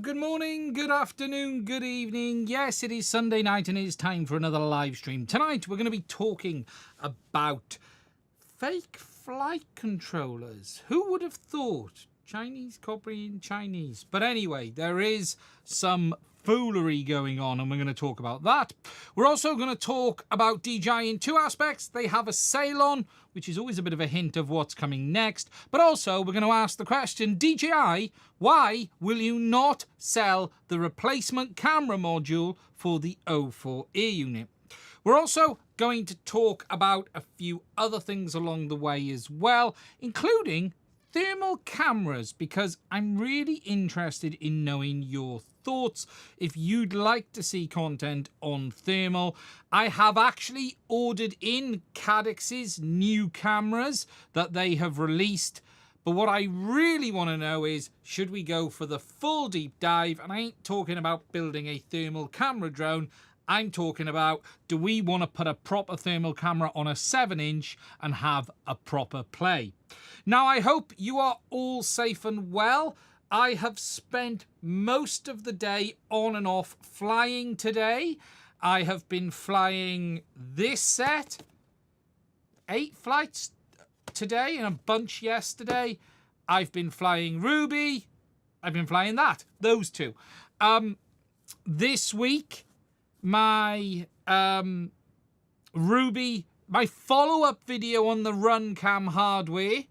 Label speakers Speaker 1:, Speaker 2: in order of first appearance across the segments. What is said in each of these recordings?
Speaker 1: good morning, good afternoon, good evening. Yes, it is Sunday night and it is time for another live stream. Tonight we're going to be talking about fake flight controllers. Who would have thought? Chinese copying Chinese. But anyway, there is some foolery going on and we're going to talk about that. We're also going to talk about DJI in two aspects. They have a sale on, which is always a bit of a hint of what's coming next. But also we're going to ask the question, DJI, why will you not sell the replacement camera module for the O4 Air unit? We're also going to talk about a few other things along the way as well, including thermal cameras, because I'm really interested in knowing your thoughts. If you'd like to see content on thermal, I have actually ordered in Cadex's new cameras that they have released. But what I really want to know is, should we go for the full deep dive? And I ain't talking about building a thermal camera drone. I'm talking about, do we want to put a proper thermal camera on a 7-inch and have a proper play? Now, I hope you are all safe and well. I have spent most of the day on and off flying today. I have been flying this set, 8 flights today and a bunch yesterday. I've been flying Ruby. I've been flying those two. This week, my Ruby, my follow-up video on the RunCam hardware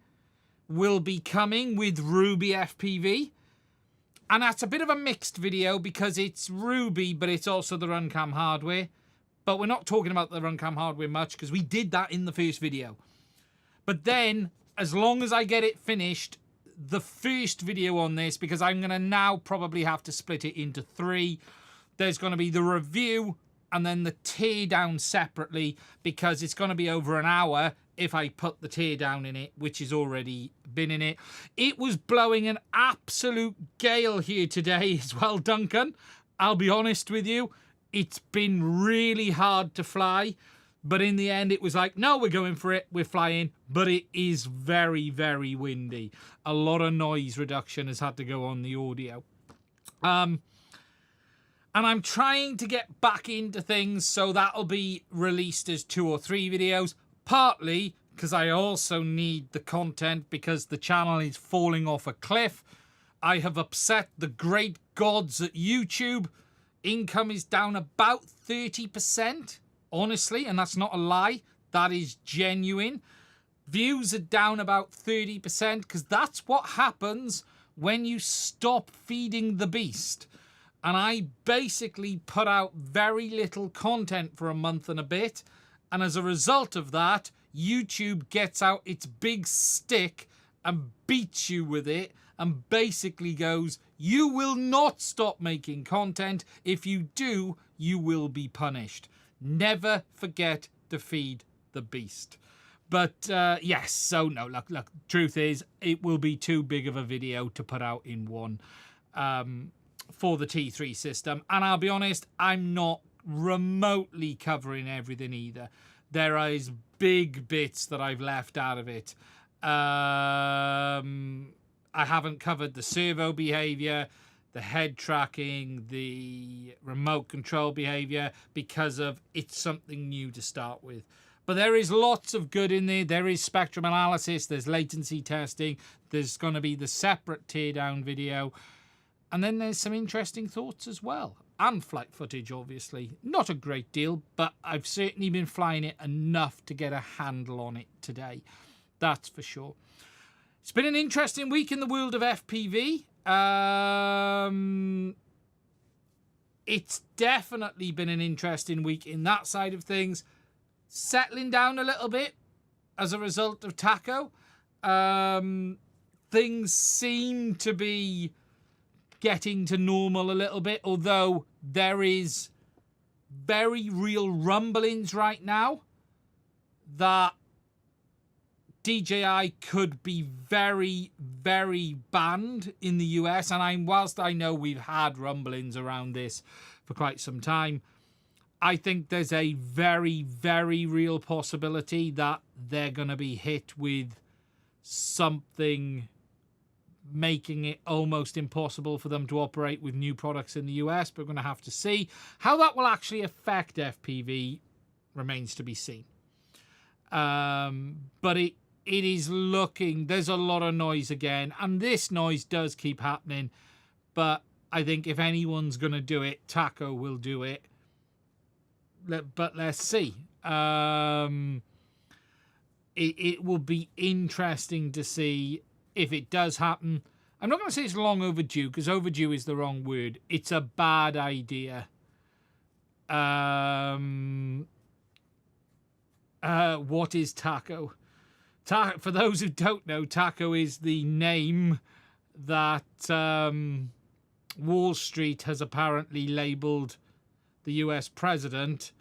Speaker 1: will be coming with Ruby FPV. And that's a bit of a mixed video because it's Ruby, but it's also the RunCam hardware. But we're not talking about the RunCam hardware much because we did that in the first video. But then, as long as I get it finished, the first video on this, because I'm going to now probably have to split it into 3. There's going to be the review and then the teardown separately, because it's going to be over an hour if I put the teardown in it, which has already been in it. It was blowing an absolute gale here today as well, Duncan. I'll be honest with you. It's been really hard to fly. But in the end, it was like, no, we're going for it. We're flying. But it is very, very windy. A lot of noise reduction has had to go on the audio. And I'm trying to get back into things, so that'll be released as 2 or 3 videos. Partly because I also need the content because the channel is falling off a cliff. I have upset the great gods at YouTube. Income is down about 30%, honestly, and that's not a lie. That is genuine. Views are down about 30% because that's what happens when you stop feeding the beast. And I basically put out very little content for a month and a bit. And as a result of that, YouTube gets out its big stick and beats you with it and basically goes, you will not stop making content. If you do, you will be punished. Never forget to feed the beast. But yes, so no, look, truth is, it will be too big of a video to put out in one for the T3 system. And I'll be honest, I'm not remotely covering everything either. There is big bits that I've left out of it. I haven't covered the servo behavior, the head tracking, the remote control behavior, because of it's something new to start with. But there is lots of good in there. There is spectrum analysis, there's latency testing, there's going to be the separate teardown video. And then there's some interesting thoughts as well. And flight footage, obviously. Not a great deal, but I've certainly been flying it enough to get a handle on it today. That's for sure. It's been an interesting week in the world of FPV. It's definitely been an interesting week in that side of things. Settling down a little bit as a result of TACO. Things seem to be getting to normal a little bit, although there is very real rumblings right now that DJI could be very, very banned in the US. And whilst I know we've had rumblings around this for quite some time, I think there's a very, very real possibility that they're going to be hit with something making it almost impossible for them to operate with new products in the US. But we're going to have to see. How that will actually affect FPV remains to be seen. But it is looking, there's a lot of noise again, and this noise does keep happening. But I think if anyone's going to do it, Taco will do it. But let's see. It will be interesting to see if it does happen. I'm not going to say it's long overdue, because overdue is the wrong word. It's a bad idea. What is Taco? For those who don't know, Taco is the name that Wall Street has apparently labelled the US president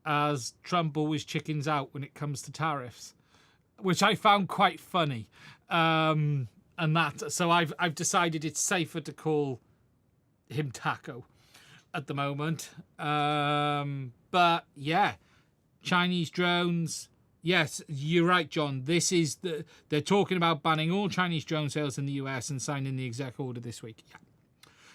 Speaker 1: as Trump always chickens out when it comes to tariffs, which I found quite funny. So I've decided it's safer to call him Taco at the moment. But yeah, Chinese drones. Yes, you're right, John. They're talking about banning all Chinese drone sales in the US and signing the exec order this week. Yeah.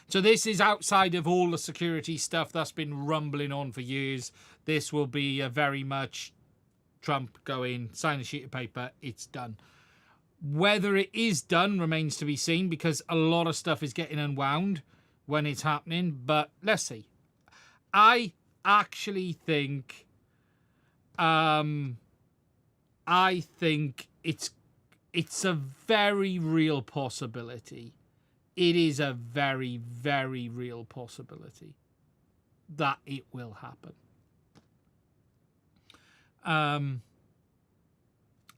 Speaker 1: So this is outside of all the security stuff that's been rumbling on for years. This will be a very much Trump going, sign a sheet of paper, it's done. Whether it is done remains to be seen, because a lot of stuff is getting unwound when it's happening. But let's see. I actually think... I think it's a very real possibility. It is a very, very real possibility that it will happen.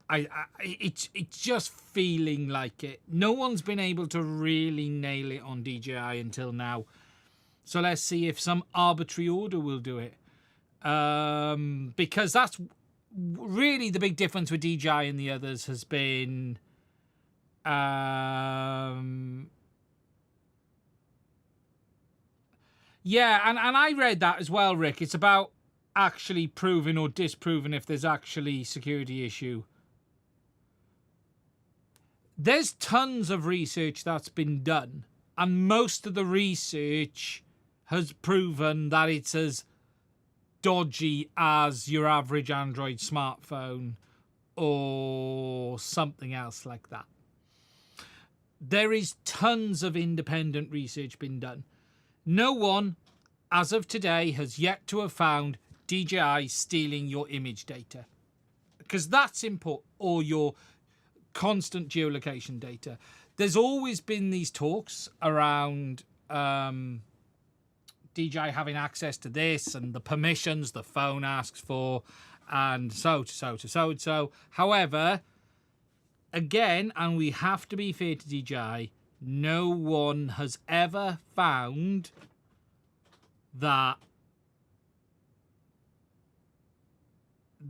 Speaker 1: It's just feeling like it. No one's been able to really nail it on DJI until now. So let's see if some arbitrary order will do it. Because that's really the big difference with DJI and the others has been yeah, and I read that as well, Rick. It's about actually proving or disproving if there's actually security issue. There's tons of research that's been done, and most of the research has proven that it's as dodgy as your average Android smartphone or something else like that. There is tons of independent research been done. No one, as of today, has yet to have found DJI stealing your image data, because that's important, or your constant geolocation data. There's always been these talks around DJI having access to this and the permissions the phone asks for, and so. However, again, and we have to be fair to DJI, no one has ever found that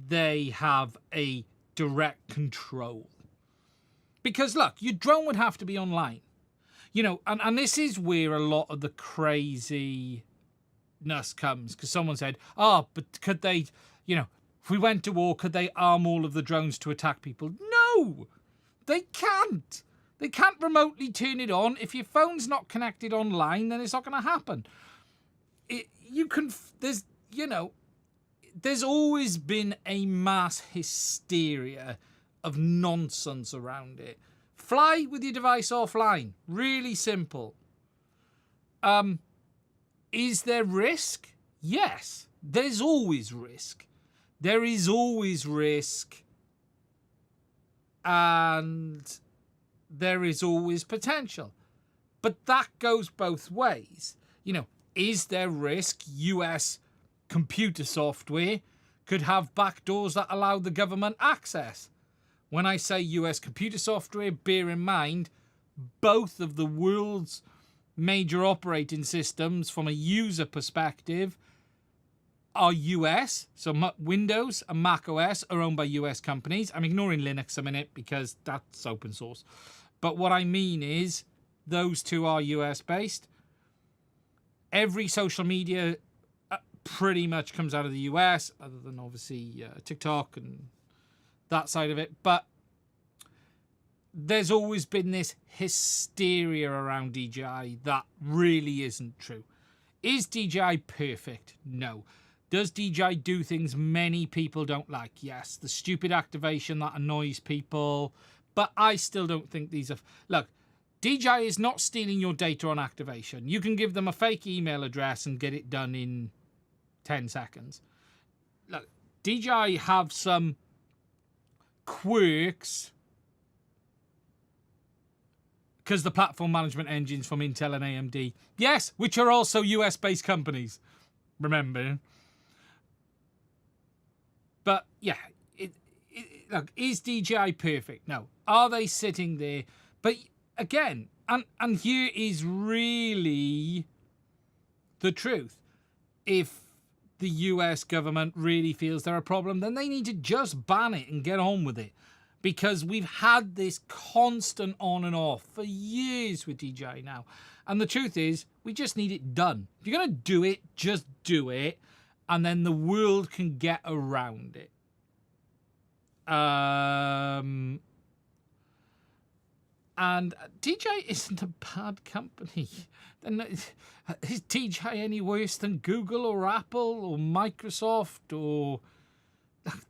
Speaker 1: they have a direct control. Because look, your drone would have to be online. You know, and this is where a lot of the craziness comes. Because someone said, oh, but could they, you know, if we went to war, could they arm all of the drones to attack people? No, they can't. They can't remotely turn it on. If your phone's not connected online, then it's not going to happen. There's always been a mass hysteria of nonsense around it. Fly with your device offline. Really simple. Is there risk? Yes. There's always risk. There is always risk. And there is always potential. But that goes both ways. You know, is there risk US computer software could have backdoors that allow the government access? When I say US computer software, bear in mind both of the world's major operating systems from a user perspective are US. So Windows and Mac OS are owned by US companies. I'm ignoring Linux a minute because that's open source. But what I mean is those two are US based. Every social media pretty much comes out of the US, other than obviously TikTok and that side of it. But there's always been this hysteria around DJI that really isn't true. Is DJI perfect? No. Does DJI do things many people don't like? Yes. The stupid activation that annoys people. But I still don't think these are... Look, DJI is not stealing your data on activation. You can give them a fake email address and get it done in 10 seconds. Look, DJI have some quirks because the platform management engines from Intel and AMD. Yes, which are also US-based companies. Remember. But, yeah. Look, is DJI perfect? No. Are they sitting there? But, again, and here is really the truth. If the US government really feels they're a problem, then they need to just ban it and get on with it. Because we've had this constant on and off for years with DJI now. And the truth is, we just need it done. If you're going to do it, just do it. And then the world can get around it. And DJI isn't a bad company. Is DJI any worse than Google or Apple or Microsoft? Or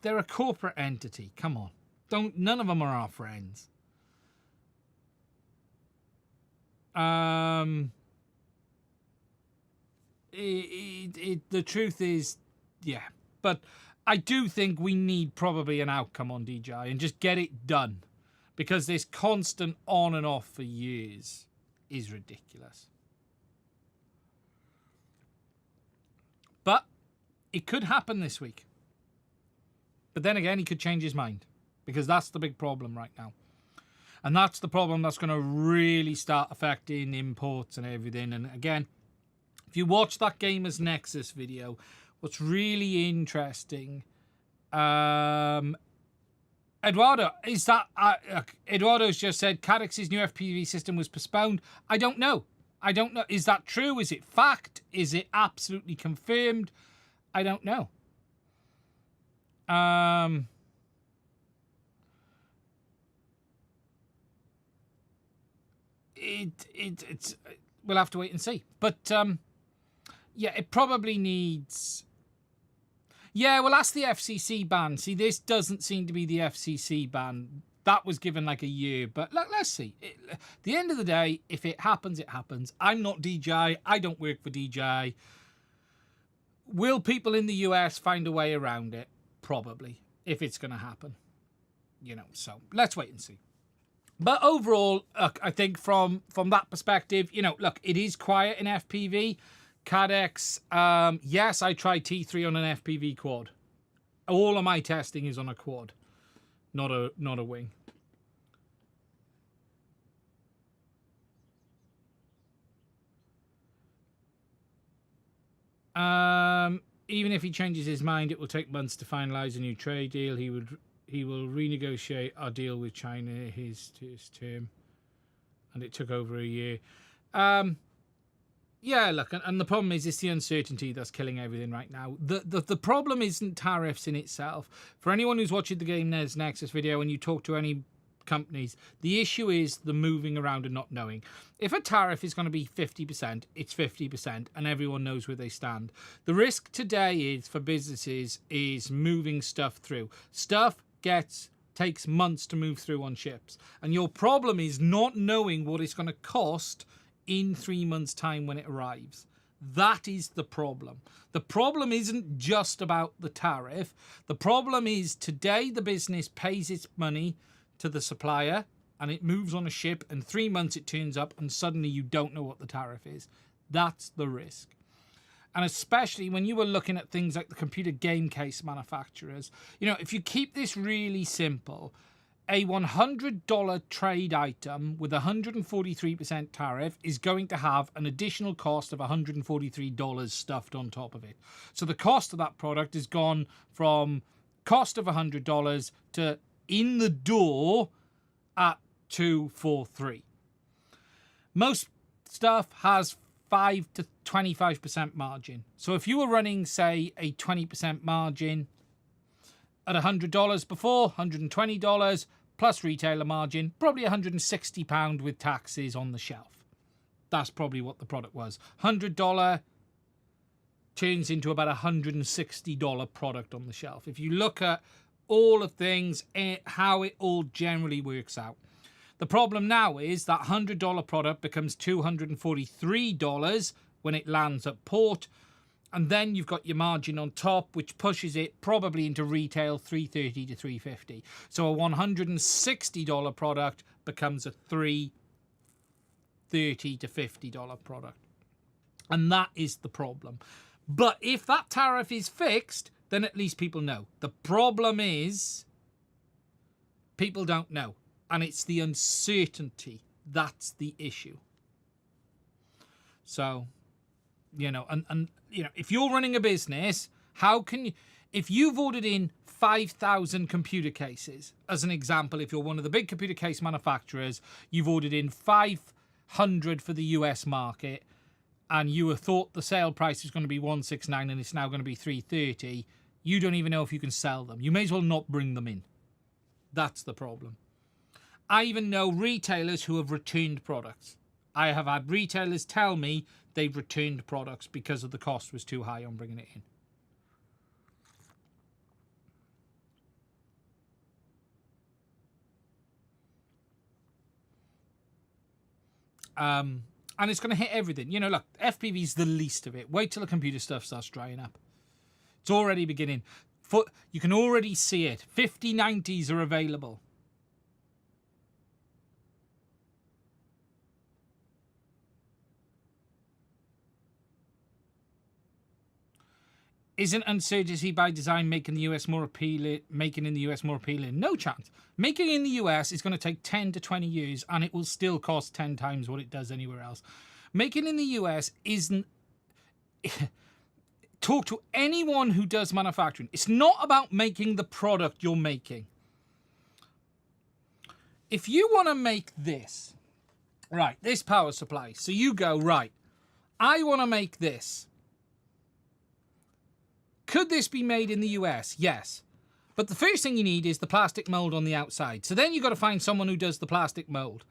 Speaker 1: they're a corporate entity. Come on. None of them are our friends. The truth is, yeah. But I do think we need probably an outcome on DJI and just get it done. Because this constant on and off for years is ridiculous. But it could happen this week. But then again, he could change his mind. Because that's the big problem right now. And that's the problem that's going to really start affecting imports and everything. And again, if you watch that Gamers Nexus video, what's really interesting... Eduardo, is that... Eduardo's just said Cadex's new FPV system was postponed. I don't know. I don't know. Is that true? Is it fact? Is it absolutely confirmed? I don't know. It's we'll have to wait and see. But yeah, it probably needs... Yeah, well, that's the FCC ban. See, this doesn't seem to be the FCC ban. That was given like a year. But let's see. At the end of the day, if it happens, it happens. I'm not DJI. I don't work for DJI. Will people in the US find a way around it? Probably, if it's going to happen. You know, so let's wait and see. But overall, look, I think from that perspective, you know, look, it is quiet in FPV. Cadex, yes, I tried T3 on an FPV quad. All of my testing is on a quad, not a wing. Even if he changes his mind, it will take months to finalize a new trade deal. He will renegotiate our deal with China, his term, and it took over a year. Yeah, look, and the problem is it's the uncertainty that's killing everything right now. The problem isn't tariffs in itself. For anyone who's watching the Gamers Nexus video and you talk to any companies, the issue is the moving around and not knowing. If a tariff is going to be 50%, it's 50%, and everyone knows where they stand. The risk today is for businesses is moving stuff through. Stuff takes months to move through on ships, and your problem is not knowing what it's going to cost in 3 months' time when it arrives. That is the problem. The problem isn't just about the tariff. The problem is today the business pays its money to the supplier and it moves on a ship, and 3 months it turns up and suddenly you don't know what the tariff is. That's the risk. And especially when you were looking at things like the computer game case manufacturers, you know, if you keep this really simple, a $100 trade item with a 143% tariff is going to have an additional cost of $143 stuffed on top of it. So the cost of that product has gone from cost of $100 to in the door at $243. Most stuff has 5 to 25% margin. So if you were running, say, a 20% margin at $100 before, $120, plus retailer margin, probably £160 with taxes on the shelf. That's probably what the product was. $100 turns into about $160 product on the shelf. If you look at all of things, how it all generally works out. The problem now is that $100 product becomes $243 when it lands at port, and then you've got your margin on top, which pushes it probably into retail $330 to $350. So a $160 product becomes a $330 to $50 product, and that is the problem. But if that tariff is fixed, then at least people know. The problem is people don't know. And it's the uncertainty that's the issue. So, you know, and you know, if you're running a business, how can you, if you've ordered in 5,000 computer cases, as an example, if you're one of the big computer case manufacturers, you've ordered in 500 for the US market, and you have thought the sale price is going to be $169 and it's now going to be $330, you don't even know if you can sell them. You may as well not bring them in. That's the problem. I even know retailers who have returned products. I have had retailers tell me they've returned products because of the cost was too high on bringing it in. And it's going to hit everything. You know, look, FPV is the least of it. Wait till the computer stuff starts drying up. It's already beginning. You can already see it. 5090s are available. Isn't uncertainty by design making the US more appealing? No chance. Making in the US is going to take 10 to 20 years, and it will still cost 10 times what it does anywhere else. Making in the US isn't. Talk to anyone who does manufacturing. It's not about making the product you're making. If you want to make this, right, this power supply, so you go, right, I want to make this. Could this be made in the US? Yes. But the first thing you need is the plastic mold on the outside. So then you've got to find someone who does the plastic mold.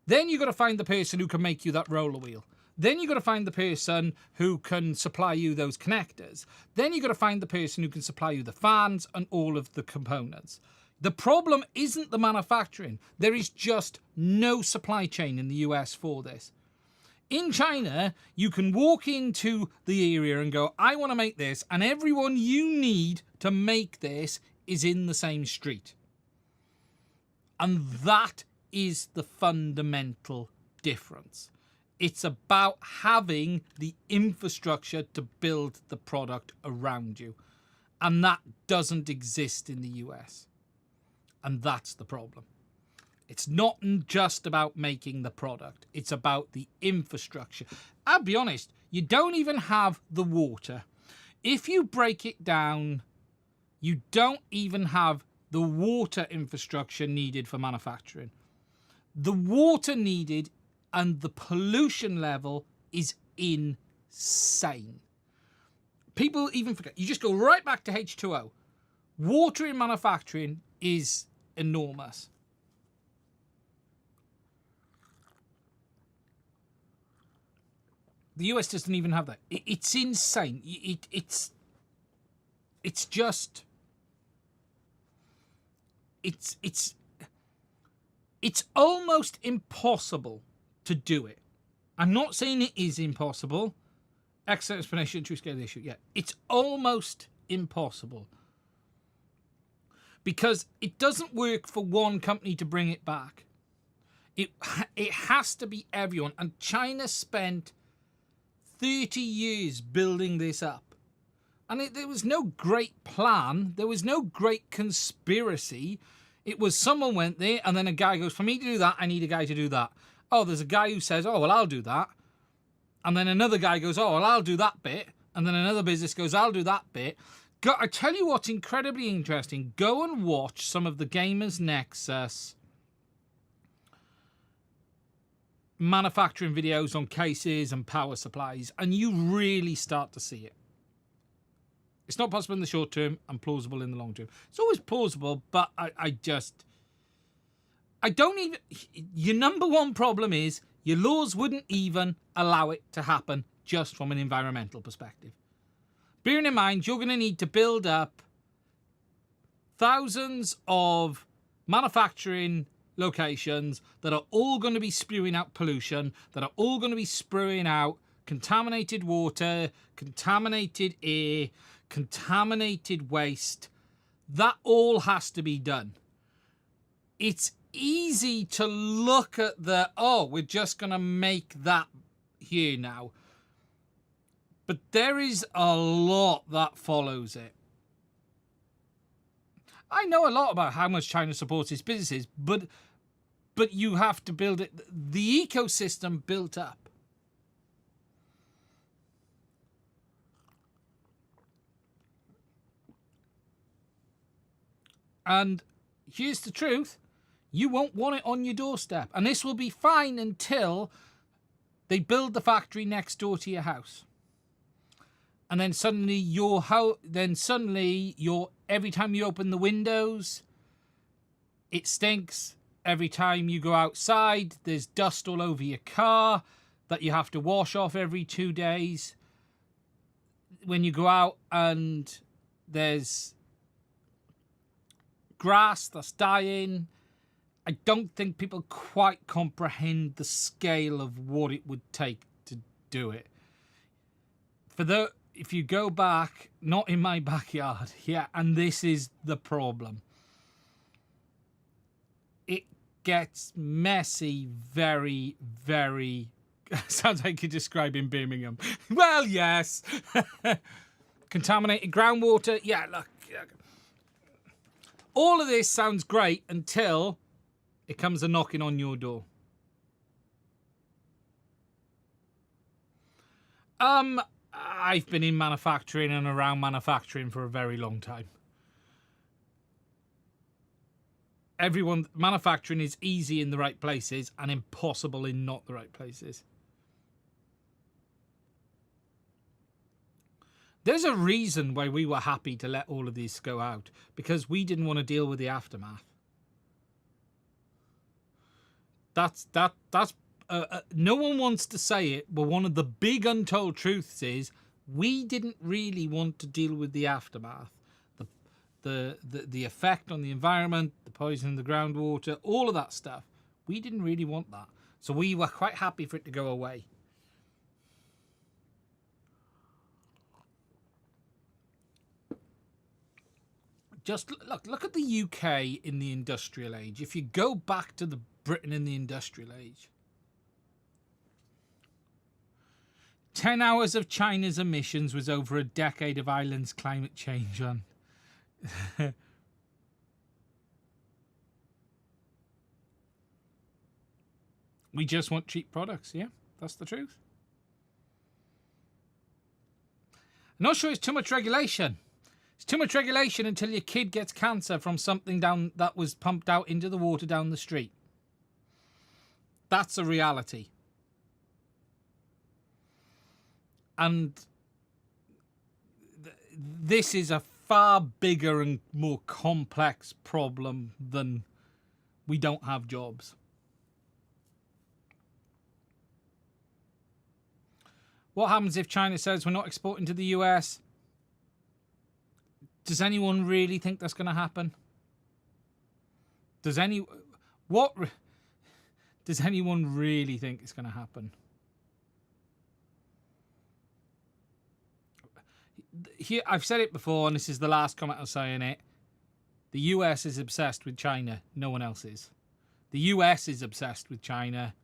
Speaker 1: Then you've got to find the person who can make you that roller wheel. Then you've got to find the person who can supply you those connectors. Then you've got to find the person who can supply you the fans and all of the components. The problem isn't the manufacturing. There is just no supply chain in the US for this. In China, you can walk into the area and go, I want to make this, and everyone you need to make this is in the same street. And that is the fundamental difference. It's about having the infrastructure to build the product around you. And that doesn't exist in the US. And that's the problem. It's not just about making the product. It's about the infrastructure. I'll be honest, you don't even have the water. If you break it down, you don't even have the water infrastructure needed for manufacturing. The water needed and the pollution level is insane. People even forget. You just go right back to H2O. Water in manufacturing is enormous. The US doesn't even have that. It's insane. It's just... It's almost impossible to do it. I'm not saying it is impossible. Excellent explanation, true scale of the issue. Yeah, it's almost impossible. Because it doesn't work for one company to bring it back. It has to be everyone. And China spent 30 years building this up. And there was no great plan. There was no great conspiracy. It was someone went there and then a guy goes, for me to do that, I need a guy to do that. Oh, there's a guy who says, oh, well, I'll do that. And then another guy goes, oh, well, I'll do that bit. And then another business goes, I'll do that bit. I tell you what's incredibly interesting. Go and watch some of the Gamers Nexus manufacturing videos on cases and power supplies, and you really start to see it. It's not possible in the short term and plausible in the long term. It's always plausible, but I just... I don't even... Your number one problem is your laws wouldn't even allow it to happen just from an environmental perspective. Bearing in mind, you're going to need to build up thousands of manufacturing locations that are all going to be spewing out pollution, that are all going to be spewing out contaminated water, contaminated air, contaminated waste. That all has to be done. It's easy to look at the, oh, we're just going to make that here now. But there is a lot that follows it. I know a lot about how much China supports its businesses, but you have to build it, the ecosystem built up. And here's the truth. You won't want it on your doorstep. And this will be fine until they build the factory next door to your house. And then suddenly every time you open the windows, it stinks. Every time you go outside, there's dust all over your car that you have to wash off every 2 days. When you go out and there's grass that's dying, I don't think people quite comprehend the scale of what it would take to do it. If you go back, not in my backyard, yeah, and this is the problem. It gets messy very, very... Sounds like you're describing Birmingham. Well, yes. Contaminated groundwater. Yeah, look. All of this sounds great until it comes a knocking on your door. I've been in manufacturing and around manufacturing for a very long time. Manufacturing is easy in the right places and impossible in not the right places. There's a reason why we were happy to let all of this go out, because we didn't want to deal with the aftermath. No one wants to say it, but one of the big untold truths is we didn't really want to deal with the aftermath. The effect on the environment, the poison in the groundwater, all of that stuff. We didn't really want that. So we were quite happy for it to go away. Just look at the UK in the industrial age. If you go back to the Britain in the industrial age, 10 hours of China's emissions was over a decade of Ireland's climate change on. We just want cheap products, yeah? That's the truth. I'm not sure it's too much regulation. It's too much regulation until your kid gets cancer from something that was pumped out into the water down the street. That's a reality. And this is a far bigger and more complex problem than we don't have jobs. What happens if China says we're not exporting to the US? Does anyone really think that's going to happen? Does anyone really think it's going to happen? Here, I've said it before, and this is the last comment I'll say in it. The US is obsessed with China. No one else is. The US is obsessed with China.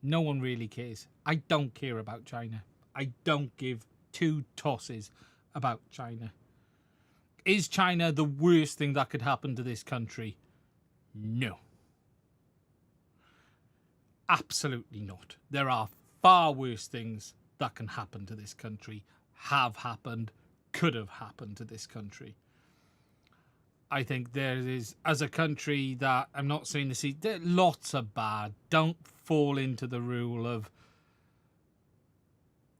Speaker 1: No one really cares. I don't care about China. I don't give two tosses about China. Is China the worst thing that could happen to this country? No. Absolutely not. There are far worse things that can happen to this country, have happened, could have happened to this country. I think there is, as a country that I'm not saying to see, lots are bad. Don't fall into the rule of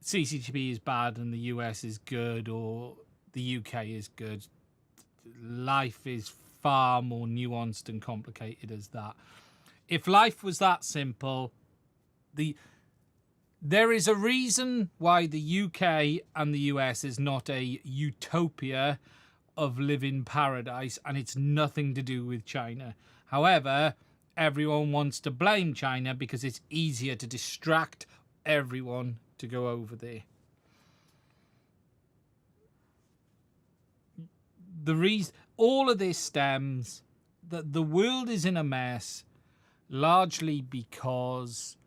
Speaker 1: CCTV is bad and the US is good or the UK is good. Life is far more nuanced and complicated as that. If life was that simple, there is a reason why the UK and the US is not a utopia of living paradise, and it's nothing to do with China. However, everyone wants to blame China because it's easier to distract everyone to go over there. All of this stems that the world is in a mess largely because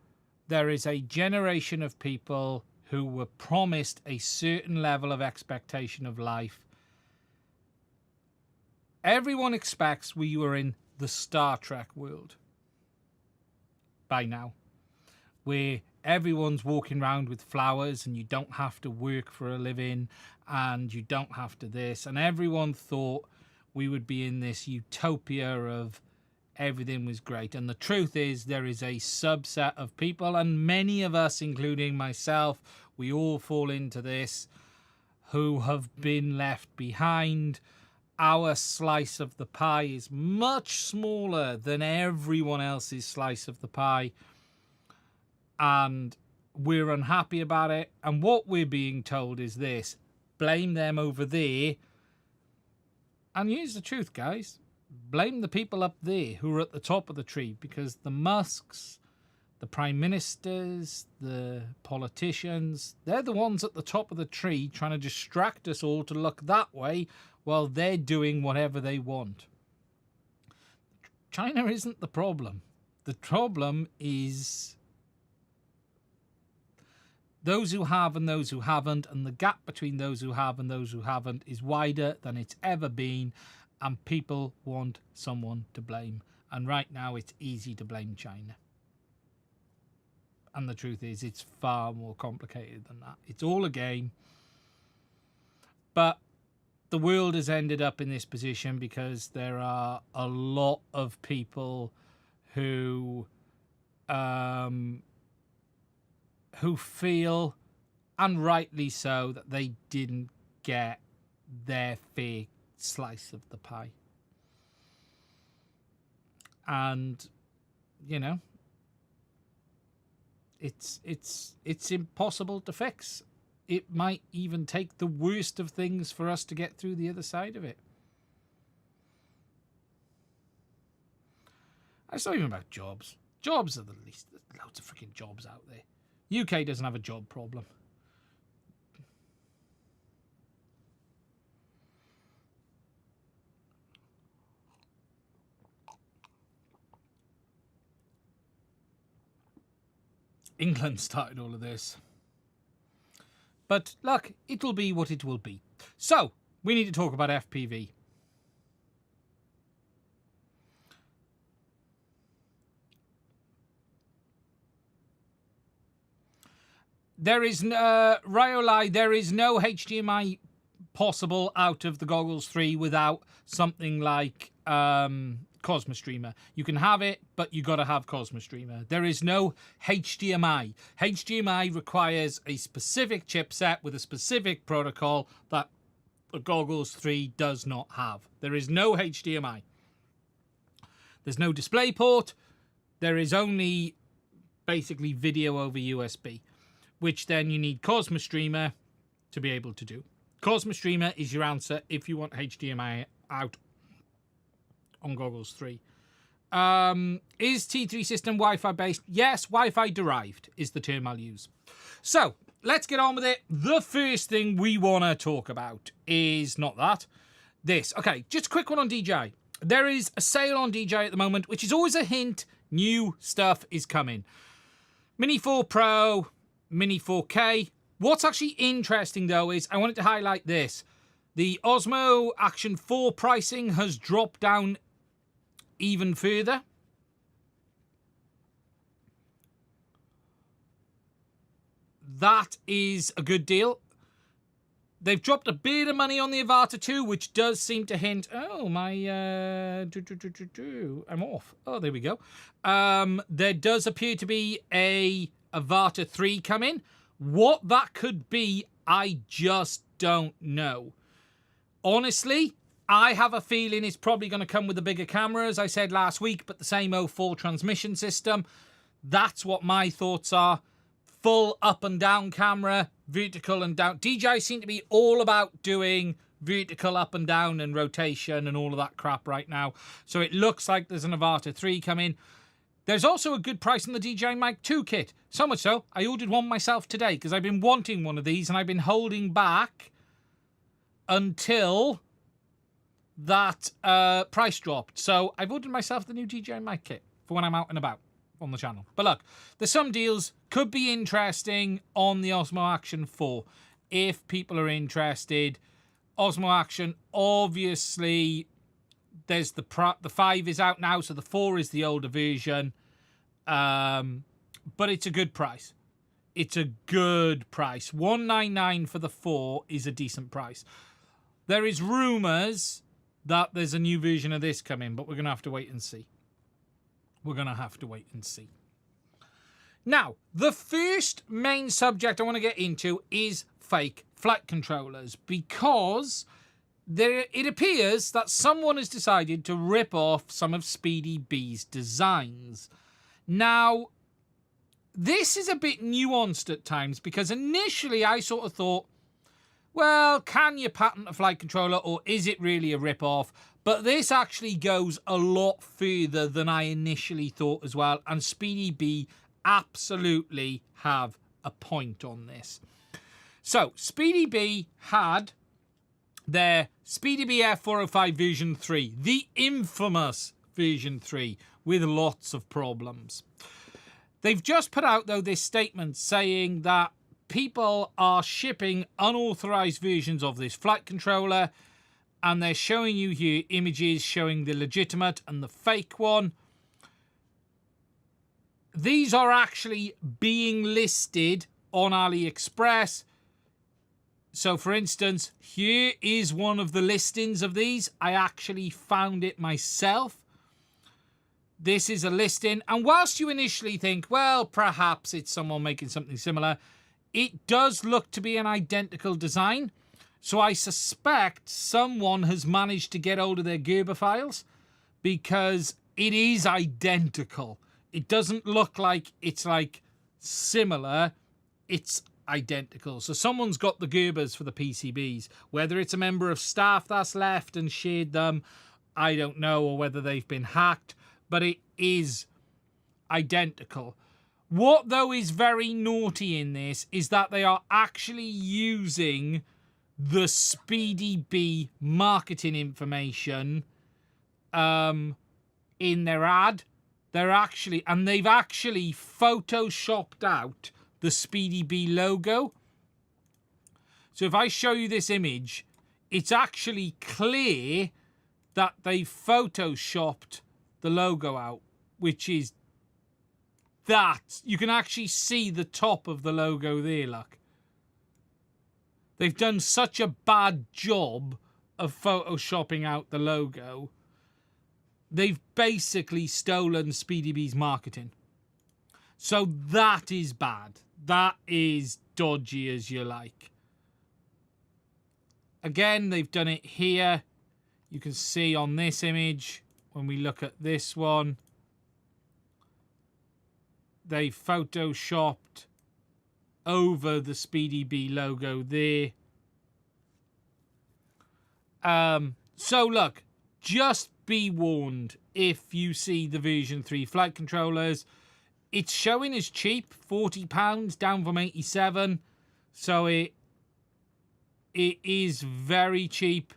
Speaker 1: there is a generation of people who were promised a certain level of expectation of life. Everyone expects we were in the Star Trek world by now, where everyone's walking around with flowers and you don't have to work for a living and you don't have to this. And everyone thought we would be in this utopia of everything was great. And the truth is there is a subset of people, and many of us, including myself, we all fall into this, who have been left behind. Our slice of the pie is much smaller than everyone else's slice of the pie. And we're unhappy about it. And what we're being told is this: blame them over there. And here's the truth, guys. Blame the people up there who are at the top of the tree, because the Musks, the prime ministers, the politicians, they're the ones at the top of the tree trying to distract us all to look that way while they're doing whatever they want. China isn't the problem. The problem is those who have and those who haven't, and the gap between those who have and those who haven't is wider than it's ever been, and people want someone to blame. And right now it's easy to blame China. And the truth is it's far more complicated than that. It's all a game. But the world has ended up in this position because there are a lot of people who feel, and rightly so, that they didn't get their fair slice of the pie. And, you know, it's impossible to fix. It might even take the worst of things for us to get through the other side of it. It's not even about jobs. Jobs are the least. There's loads of freaking jobs out there. UK doesn't have a job problem. England started all of this. But look, it'll be what it will be. So, we need to talk about FPV. There is Ryolai, there is no HDMI possible out of the Goggles 3 without something like Cosmo Streamer. You can have it, but you got to have Cosmo Streamer. There is no HDMI. HDMI requires a specific chipset with a specific protocol that the Goggles 3 does not have. There is no HDMI. There's no display port. There is only basically video over USB, which then you need Cosmo Streamer to be able to do. Cosmo Streamer is your answer if you want HDMI out on Goggles 3. Is T3 system Wi-Fi based? Yes, Wi-Fi derived is the term I'll use. So, let's get on with it. The first thing we want to talk about is not that. This. Okay, just a quick one on DJI. There is a sale on DJI at the moment, which is always a hint new stuff is coming. Mini 4 Pro, Mini 4K. What's actually interesting, though, is I wanted to highlight this. The Osmo Action 4 pricing has dropped down even further. That is a good deal. They've dropped a bit of money on the Avata 2, which does seem to hint, oh, my, I'm off. Oh, there we go. There does appear to be a Avata 3 coming. What that could be, I just don't know. Honestly, I have a feeling it's probably going to come with a bigger camera, as I said last week, but the same 04 transmission system. That's what my thoughts are. Full up and down camera, vertical and down. DJI seem to be all about doing vertical up and down and rotation and all of that crap right now. So it looks like there's an Avata 3 coming. There's also a good price on the DJI Mic 2 kit. So much so, I ordered one myself today because I've been wanting one of these and I've been holding back until that price dropped. So I've ordered myself the new DJI Mic kit for when I'm out and about on the channel. But look, there's some deals could be interesting on the Osmo Action 4 if people are interested. Osmo Action, obviously, there's the 5 is out now, so the 4 is the older version. But it's a good price. It's a good price. $199 for the 4 is a decent price. There is rumours that there's a new version of this coming, but we're going to have to wait and see. We're going to have to wait and see. Now, the first main subject I want to get into is fake flight controllers, because it appears that someone has decided to rip off some of SpeedyBee's designs. Now, this is a bit nuanced at times, because initially I sort of thought, well, can you patent a flight controller, or is it really a rip-off? But this actually goes a lot further than I initially thought as well, and SpeedyBee absolutely have a point on this. So, SpeedyBee had their SpeedyBee F405 version 3, the infamous version 3, with lots of problems. They've just put out, though, this statement saying that people are shipping unauthorized versions of this flight controller, and they're showing you here images showing the legitimate and the fake one. These are actually being listed on AliExpress. So, for instance, here is one of the listings of these. I actually found it myself. This is a listing, and whilst you initially think, well, perhaps it's someone making something similar, it does look to be an identical design. So I suspect someone has managed to get hold of their Gerber files, because it is identical. It doesn't look like it's like similar. It's identical. So someone's got the Gerbers for the PCBs. Whether it's a member of staff that's left and shared them, I don't know, or whether they've been hacked, but it is identical. What, though, is very naughty in this is that they are actually using the SpeedyBee marketing information in their ad. They've actually photoshopped out the SpeedyBee logo. So if I show you this image, it's actually clear that they photoshopped the logo out, which is that. You can actually see the top of the logo there, look. They've done such a bad job of photoshopping out the logo. They've basically stolen SpeedyBee's marketing. So that is bad. That is dodgy as you like. Again, they've done it here. You can see on this image, when we look at this one, they photoshopped over the SpeedyBee logo there. So look, just be warned if you see the version 3 flight controllers. It's showing as cheap, £40, down from 87. So it is very cheap.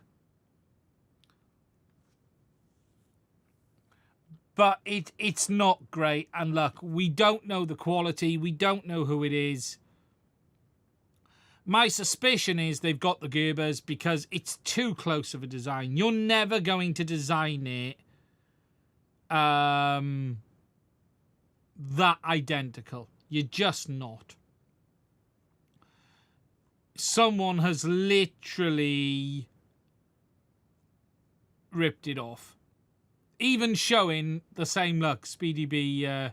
Speaker 1: But it's not great. And look, we don't know the quality. We don't know who it is. My suspicion is they've got the Gerbers because it's too close of a design. You're never going to design it that identical. You're just not. Someone has literally ripped it off. Even showing the same look, SpeedyBee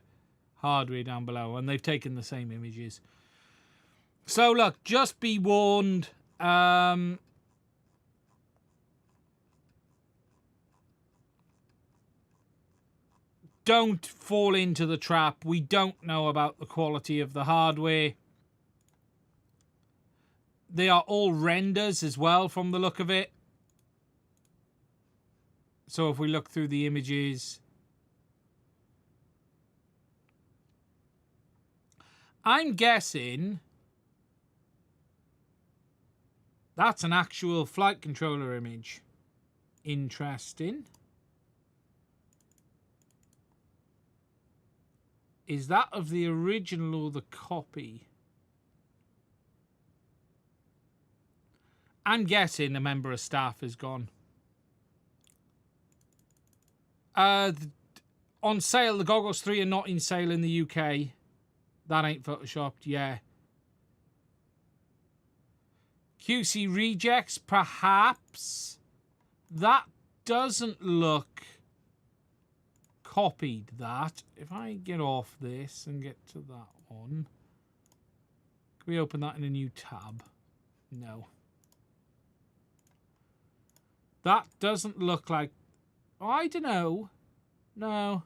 Speaker 1: hardware down below, and they've taken the same images. So look, just be warned. don't fall into the trap. We don't know about the quality of the hardware. They are all renders as well from the look of it. So if we look through the images, I'm guessing that's an actual flight controller image. Interesting. Is that of the original or the copy? I'm guessing a member of staff is gone. On sale, the Goggles 3 are not in sale in the UK. That ain't photoshopped, yeah. QC rejects, perhaps. That doesn't look copied, that. If I get off this and get to that one. Can we open that in a new tab? No. That doesn't look like... Oh, I don't know. No.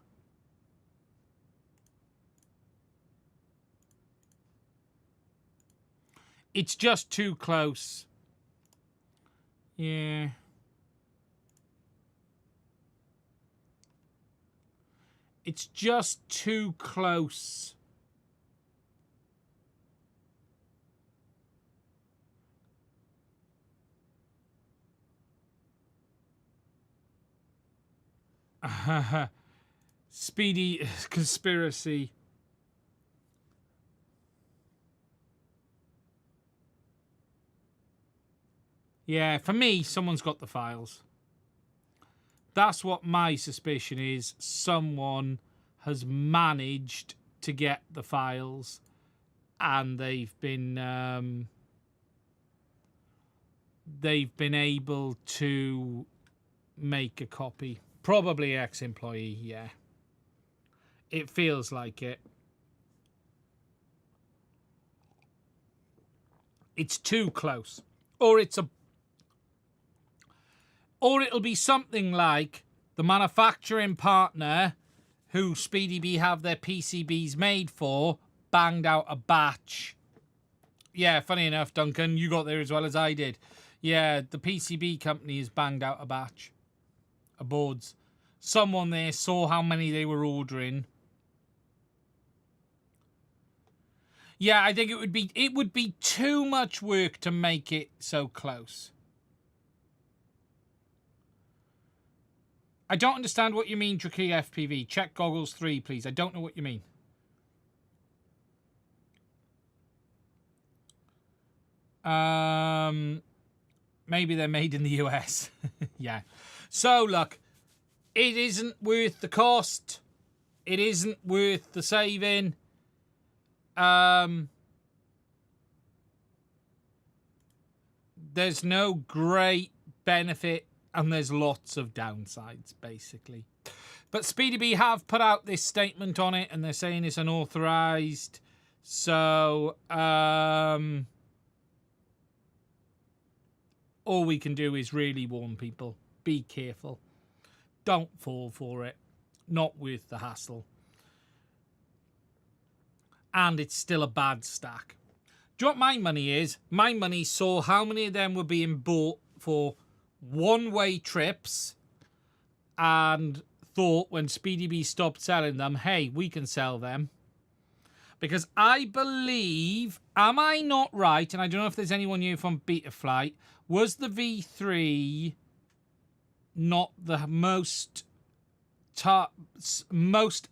Speaker 1: It's just too close. Yeah. It's just too close. Speedy conspiracy. Yeah, for me, someone's got the files. That's what my suspicion is. Someone has managed to get the files and they've been able to make a copy. Probably ex-employee, yeah. It feels like it. It's too close. Or it'll be something like the manufacturing partner who SpeedyBee have their PCBs made for banged out a batch. Yeah, funny enough, Duncan, you got there as well as I did. Yeah, the PCB company has banged out a batch of boards. Someone there saw how many they were ordering. Yeah, I think it would be too much work to make it so close. I don't understand what you mean, Tricky FPV. Check Goggles 3, please. I don't know what you mean. Maybe they're made in the US. Yeah. So, look, it isn't worth the cost. It isn't worth the saving. There's no great benefit and there's lots of downsides, basically. But SpeedyBee have put out this statement on it and they're saying it's unauthorized. So, all we can do is really warn people. Be careful. Don't fall for it. Not worth the hassle. And it's still a bad stack. Do you know what my money is? My money saw how many of them were being bought for one-way trips and thought when SpeedyBee stopped selling them, hey, we can sell them. Because I believe, am I not right, and I don't know if there's anyone here from Betaflight, was the V3 not the most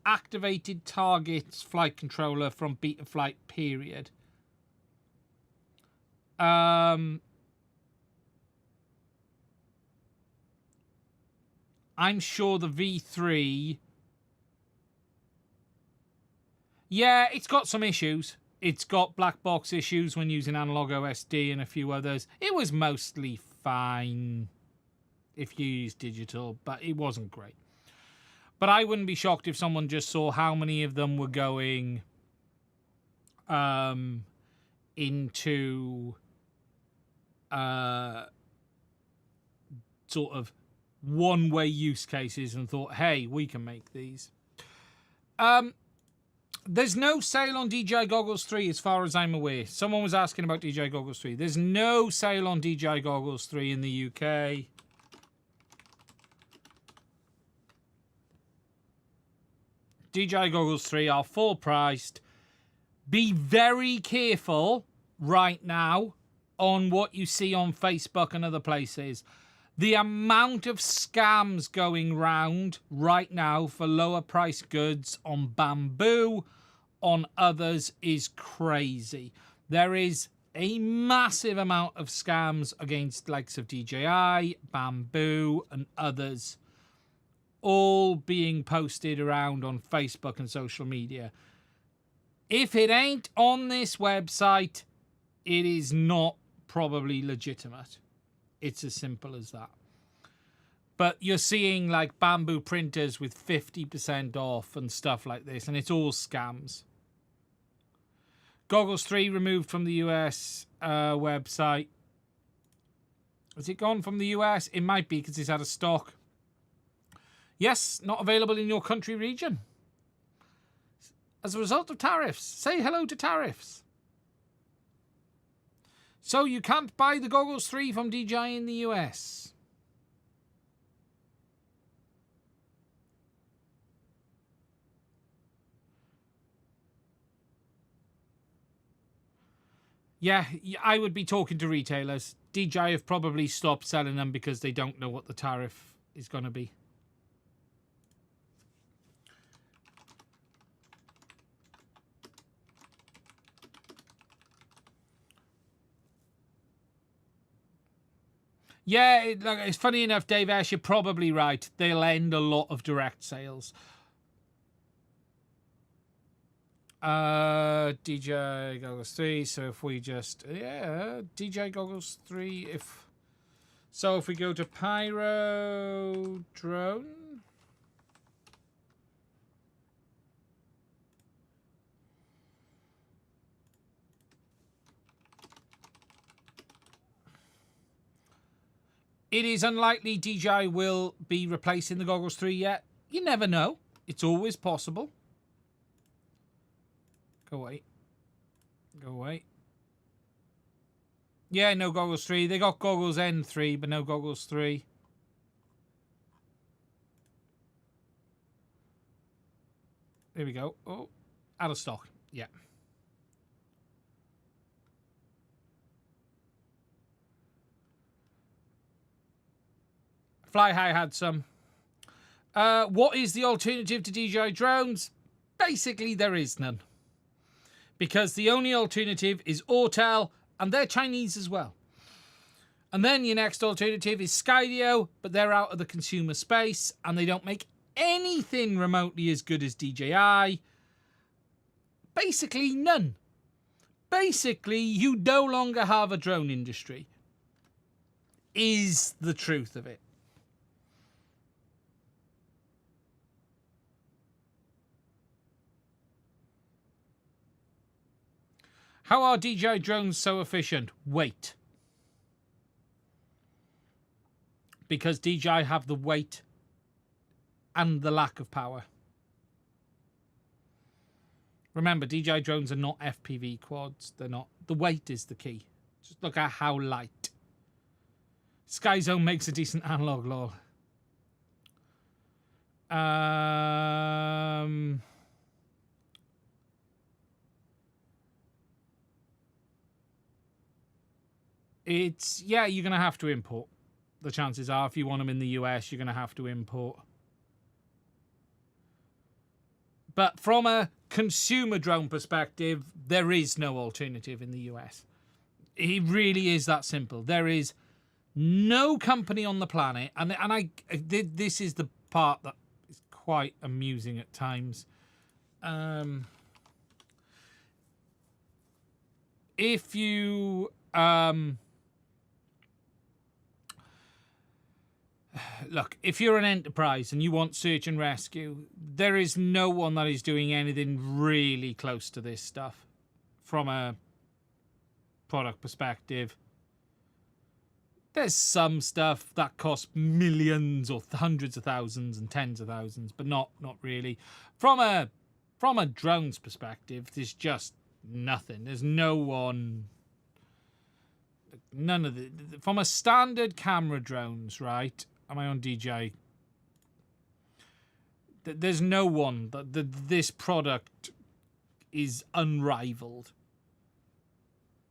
Speaker 1: activated targets flight controller from Betaflight, period? I'm sure the V3... Yeah, it's got some issues. It's got black box issues when using analog OSD and a few others. It was mostly fine if you use digital, but it wasn't great. But I wouldn't be shocked if someone just saw how many of them were going into sort of one-way use cases and thought, hey, we can make these. There's no sale on DJI Goggles 3 as far as I'm aware. Someone was asking about DJI Goggles 3. There's no sale on DJI Goggles 3 in the UK. DJI Goggles 3 are full priced. Be very careful right now on what you see on Facebook and other places. The amount of scams going round right now for lower price goods on Bamboo, on others, is crazy. There is a massive amount of scams against likes of DJI, Bamboo and others, all being posted around on Facebook and social media. If it ain't on this website, it is not probably legitimate. It's as simple as that. But you're seeing like Bamboo printers with 50% off and stuff like this, and it's all scams. Goggles 3 removed from the US website. Has it gone from the US? It might be because it's out of stock. Yes, not available in your country region. As a result of tariffs. Say hello to tariffs. So you can't buy the Goggles 3 from DJI in the US. Yeah, I would be talking to retailers. DJI have probably stopped selling them because they don't know what the tariff is going to be. Yeah, it's funny enough, Dave Ash, you're probably right. They'll end a lot of direct sales. DJI Goggles 3. So if we just, DJI Goggles 3. If we go to Pyro Drone. It is unlikely DJI will be replacing the Goggles 3 yet. You never know. It's always possible. Go away. Go away. Yeah, no Goggles 3. They got Goggles N3, but no Goggles 3. There we go. Oh, out of stock. Yeah. Fly High had some. What is the alternative to DJI drones? Basically, there is none. Because the only alternative is Autel, and they're Chinese as well. And then your next alternative is Skydio, but they're out of the consumer space, and they don't make anything remotely as good as DJI. Basically, none. Basically, you no longer have a drone industry. Is the truth of it. How are DJI drones so efficient? Weight. Because DJI have the weight and the lack of power. Remember, DJI drones are not FPV quads. They're not. The weight is the key. Just look at how light. Skyzone makes a decent analog, lol. It's, yeah, you're going to have to import. The chances are, if you want them in the US, you're going to have to import. But from a consumer drone perspective, there is no alternative in the US. It really is that simple. There is no company on the planet, and this is the part that is quite amusing at times. If you look, if you're an enterprise and you want search and rescue, there is no one that is doing anything really close to this stuff from a product perspective. There's some stuff that costs millions or hundreds of thousands and tens of thousands, but not really. From a from a drone's perspective, there's just nothing. There's no one... None of the... From a standard camera drones, right? Am I on DJI? There's no one that this product is unrivaled.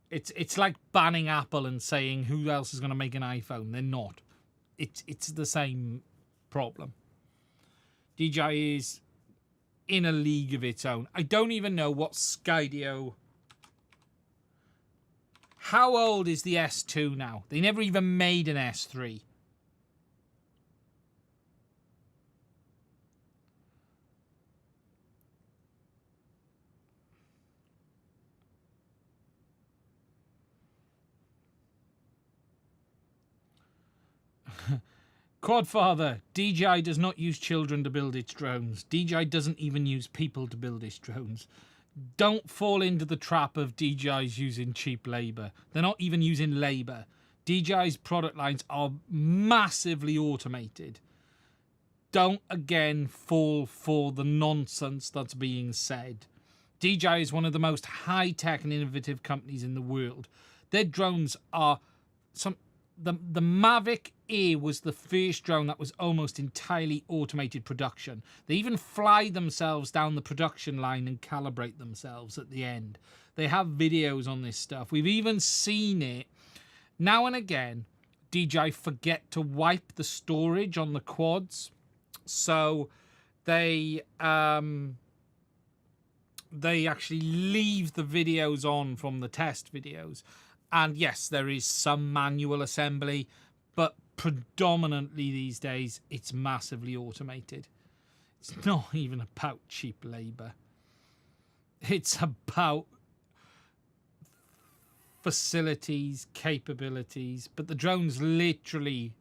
Speaker 1: It's like banning Apple and saying who else is going to make an iPhone. They're not. It's the same problem. DJI is in a league of its own. I don't even know what Skydio... How old is the S2 now? They never even made an S3. Quadfather, DJI does not use children to build its drones. DJI doesn't even use people to build its drones. Don't fall into the trap of DJI's using cheap labour. They're not even using labour. DJI's product lines are massively automated. Don't again fall for the nonsense that's being said. DJI is one of the most high-tech and innovative companies in the world. Their drones are some... The Mavic Air was the first drone that was almost entirely automated production. They even fly themselves down the production line and calibrate themselves at the end. They have videos on this stuff. We've even seen it. Now and again, DJI forget to wipe the storage on the quads. So they actually leave the videos on from the test videos. And yes, there is some manual assembly, but predominantly these days, it's massively automated. It's not even about cheap labour. It's about facilities, capabilities, but the drones literally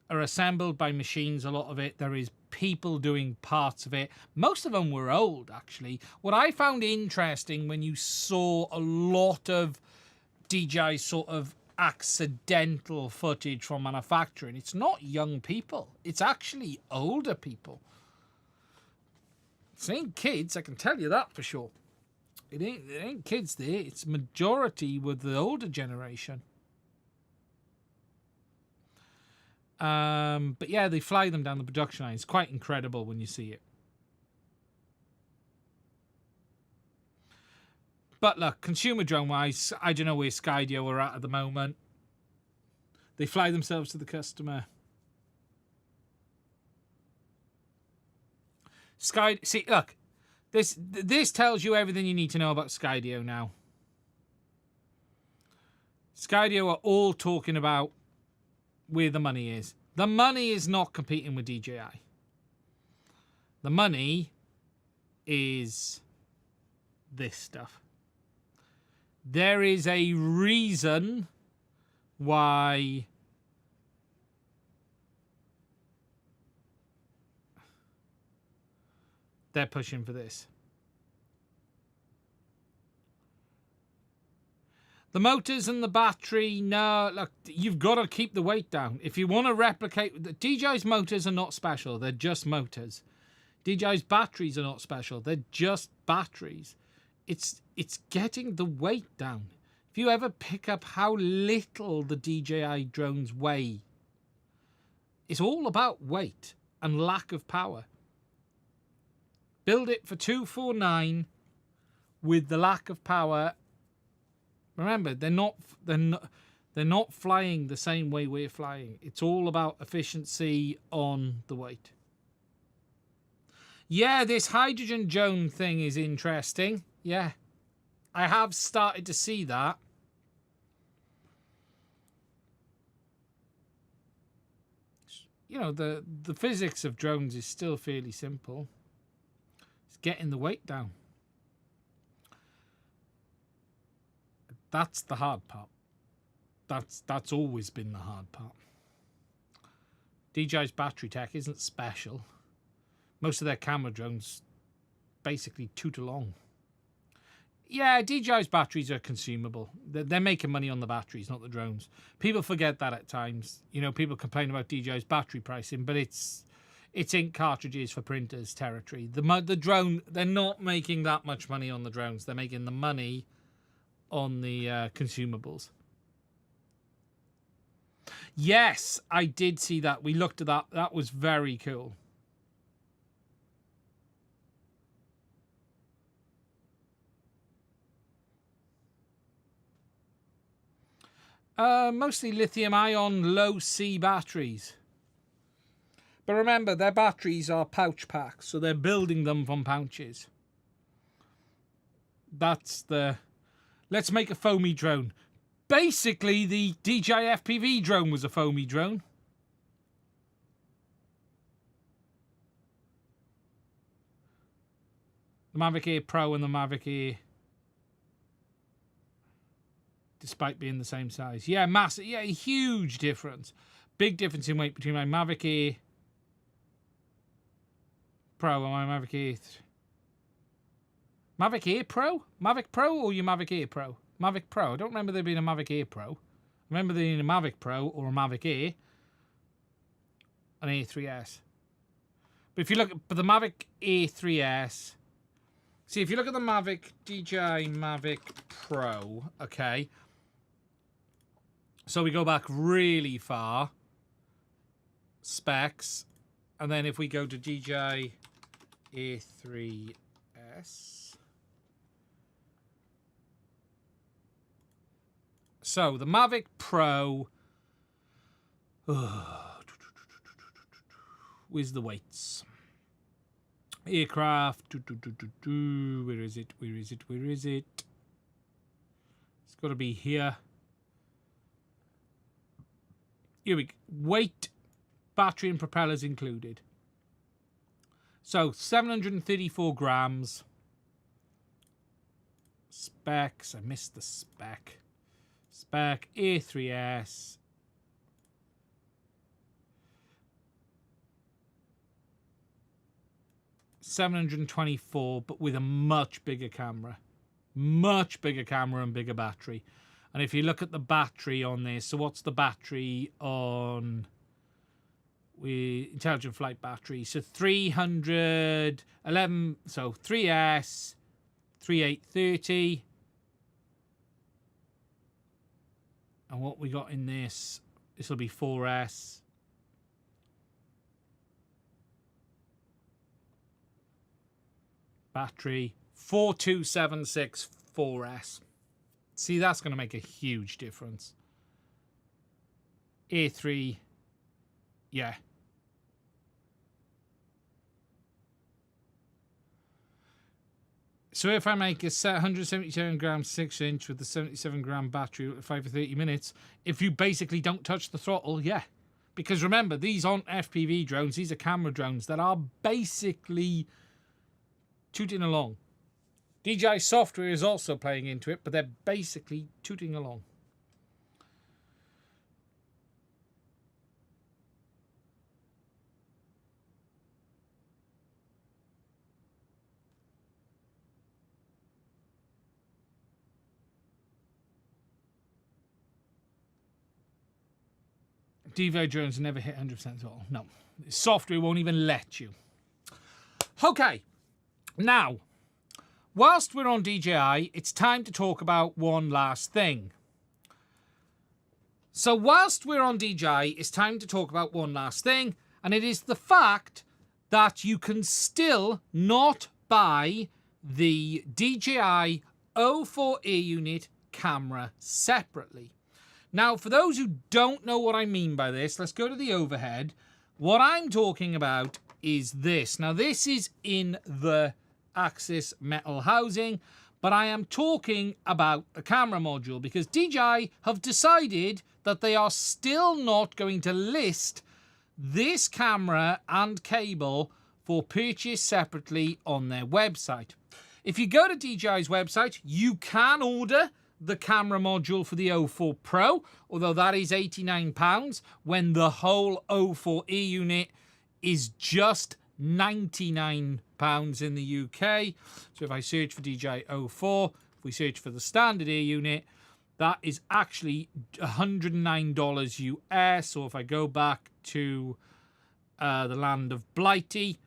Speaker 1: are assembled by machines, a lot of it. There is people doing parts of it. Most of them were old, actually. What I found interesting when you saw a lot of DJI sort of accidental footage from manufacturing, it's not young people, it's actually older people. It ain't kids, I can tell you that for sure. It ain't kids there, it's majority with the older generation. But yeah, they fly them down the production line. It's quite incredible when you see it. But look, consumer drone-wise, I don't know where Skydio are at the moment. They fly themselves to the customer. See, look, this tells you everything you need to know about Skydio now. Skydio are all talking about where the money is. The money is not competing with DJI. The money is this stuff. There is a reason why they're pushing for this. The motors and the battery, no, look, you've got to keep the weight down. If you want to replicate, the DJI's motors are not special, they're just motors. DJI's batteries are not special, they're just batteries. It's getting the weight down. If you ever pick up how little the DJI drones weigh, it's all about weight and lack of power. Build it for $249 with the lack of power. Remember, they're not flying the same way we're flying. It's all about efficiency on the weight. Yeah, this hydrogen drone thing is interesting. Yeah, I have started to see that. You know, the physics of drones is still fairly simple. It's getting the weight down. That's the hard part. That's always been the hard part. DJI's battery tech isn't special. Most of their camera drones basically toot along. Yeah, DJI's batteries are consumable. They're making money on the batteries, not the drones. People forget that at times. You know, people complain about DJI's battery pricing, but it's it's ink cartridges for printers territory. The drone, they're not making that much money on the drones. They're making the money on the consumables. Yes, I did see that. We looked at that. That was very cool. Mostly lithium-ion low-C batteries. But remember, their batteries are pouch packs, so they're building them from pouches. That's the... Let's make a foamy drone. Basically, the DJI FPV drone was a foamy drone. The Mavic Air Pro and the Mavic Air... Despite being the same size. Yeah, massive. Yeah, huge difference. Big difference in weight between my Mavic Air Pro and my Mavic Air... Mavic Air Pro? Mavic Pro or your Mavic Air Pro? Mavic Pro. I don't remember there being a Mavic Air Pro. I remember there being a Mavic Pro or a Mavic Air. An Air 3S. But if you look at the Mavic Air 3S... See, if you look at the DJI Mavic Pro, okay... So we go back really far. Specs. And then if we go to DJI Air 3S. So the Mavic Pro. Where's the weights? Aircraft. Where is it? Where is it? Where is it? It's got to be here. Here we go. Weight, battery and propellers included. So 734 grams. Specs. I missed the spec. Spec Air 3S. $724, but with a much bigger camera. Much bigger camera and bigger battery. And if you look at the battery on this, so what's the battery on Intelligent Flight battery? So 311, so 3S, 3830. And what we got in this will be 4S. Battery 4276 4S. See, that's going to make a huge difference. Air 3, yeah. So if I make a 177 gram 6-inch with the 77 gram battery at 5 for 30 minutes, if you basically don't touch the throttle, yeah. Because remember, these aren't FPV drones, these are camera drones that are basically tooting along. DJI software is also playing into it, but they're basically tooting along. DJI drones never hit 100% at all. No. Software won't even let you. Okay. Now, whilst we're on DJI, it's time to talk about one last thing. So whilst we're on DJI, it's time to talk about one last thing, and it is the fact that you can still not buy the DJI O4 Air Unit camera separately. Now, for those who don't know what I mean by this, let's go to the overhead. What I'm talking about is this. Now, this is in the Axis metal housing, but I am talking about the camera module because DJI have decided that they are still not going to list this camera and cable for purchase separately on their website. If you go to DJI's website, you can order the camera module for the O4 Pro, although that is £89 when the whole O4 Air unit is just £99 in the UK. So if I search for DJI O4, if we search for the standard Air unit, that is actually $109 US. Or if I go back to the land of Blighty.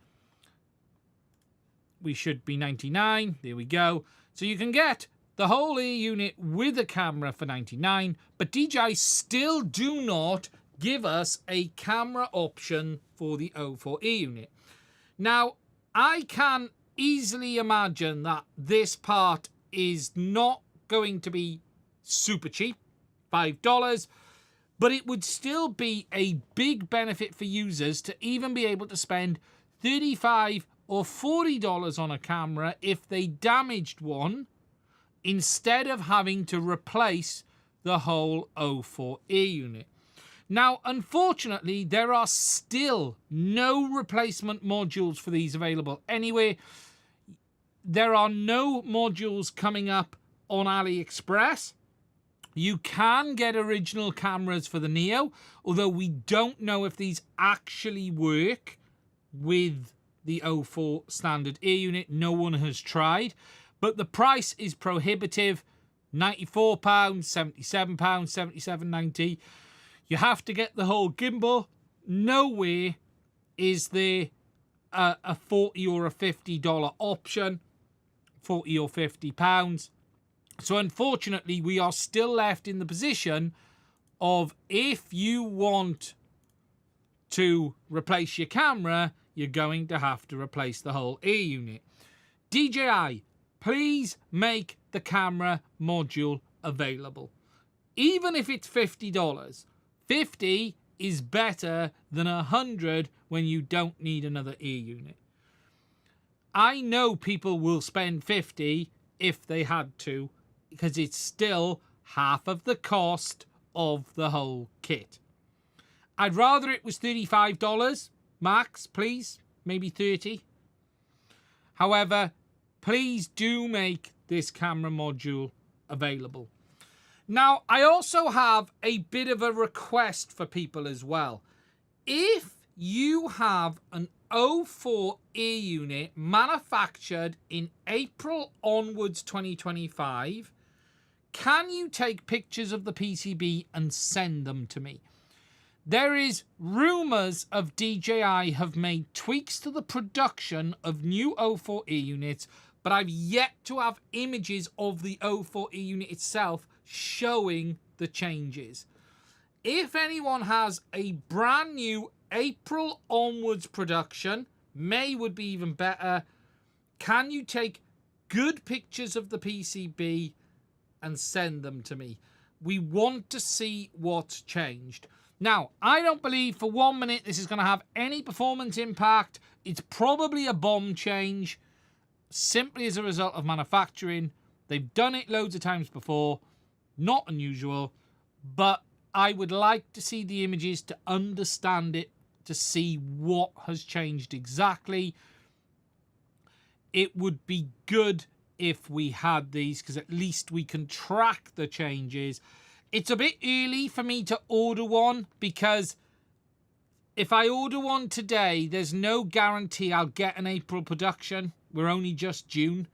Speaker 1: We should be 99. There we go. So you can get the whole air unit with a camera for 99, but DJI still do not give us a camera option for the 04 air unit. Now, I can easily imagine that this part is not going to be super cheap, $5, but it would still be a big benefit for users to even be able to spend $35 or $40 on a camera if they damaged one, instead of having to replace the whole 04 air unit. Now, unfortunately, there are still no replacement modules for these available anyway. There are no modules coming up on AliExpress. You can get original cameras for the Neo, although we don't know if these actually work with the 04 standard air unit. No one has tried, but the price is prohibitive. £94, £77, £77.90. You have to get the whole gimbal. Nowhere is there a $40 or a $50 option, £40 or £50. So unfortunately, we are still left in the position of, if you want to replace your camera, you're going to have to replace the whole air unit. DJI, please make the camera module available. Even if it's $50. 50 is better than 100 when you don't need another air unit. I know people will spend 50 if they had to, because it's still half of the cost of the whole kit. I'd rather it was $35 max, please, maybe 30. However, please do make this camera module available. Now, I also have a bit of a request for people as well. If you have an 04 air unit manufactured in April onwards 2025, can you take pictures of the PCB and send them to me? There is rumours of DJI have made tweaks to the production of new 04 air units, but I've yet to have images of the 04 air unit itself showing the changes. If anyone has a brand new April onwards production, May would be even better, can you take good pictures of the PCB and send them to me? We want to see what's changed. Now, I don't believe for 1 minute this is going to have any performance impact. It's probably a bomb change, simply as a result of manufacturing. They've done it loads of times before. Not unusual, but I would like to see the images to understand it, to see what has changed exactly. It would be good if we had these, because at least we can track the changes. It's a bit early for me to order one, because if I order one today, there's no guarantee I'll get an April production. We're only just June.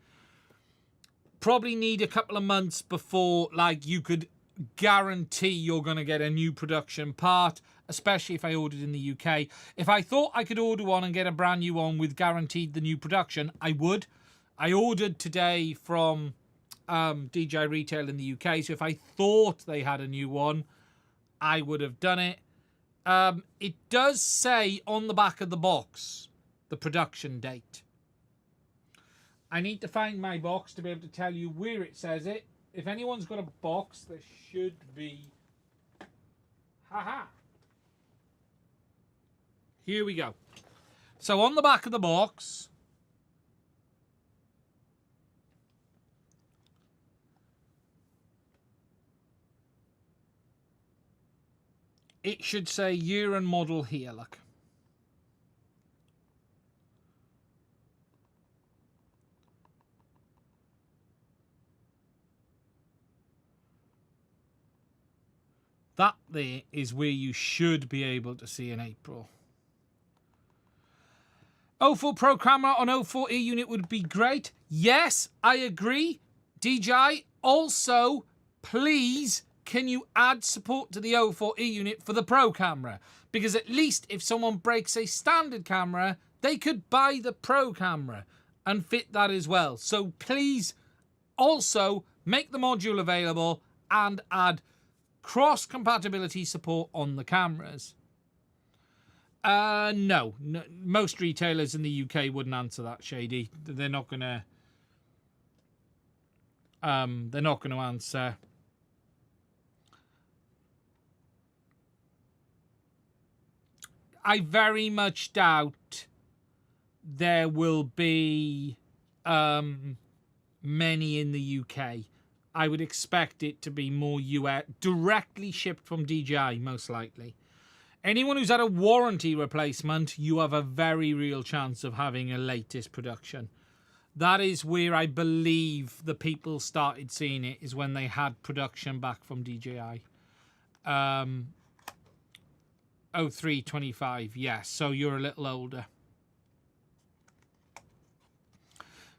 Speaker 1: Probably need a couple of months before, like, you could guarantee you're going to get a new production part, especially if I ordered in the UK. If I thought I could order one and get a brand new one with guaranteed the new production, I would. I ordered today from DJI Retail in the UK, so if I thought they had a new one, I would have done it. It does say on the back of the box the production date. I need to find my box to be able to tell you where it says it. If anyone's got a box, there should be. Haha. Here we go. So on the back of the box, it should say year and model here, look. That there is where you should be able to see in April. 04 Pro camera on 04 air unit would be great. Yes, I agree. DJI, also, please can you add support to the 04E unit for the Pro camera? Because at least if someone breaks a standard camera, they could buy the Pro camera and fit that as well. So please also make the module available and add cross-compatibility support on the cameras. No, most retailers in the UK wouldn't answer that, Shady. They're not gonna answer. I very much doubt there will be many in the UK. I would expect it to be more US, directly shipped from DJI, most likely. Anyone who's had a warranty replacement, you have a very real chance of having a latest production. That is where I believe the people started seeing it, is when they had production back from DJI. 0325, yes, so you're a little older.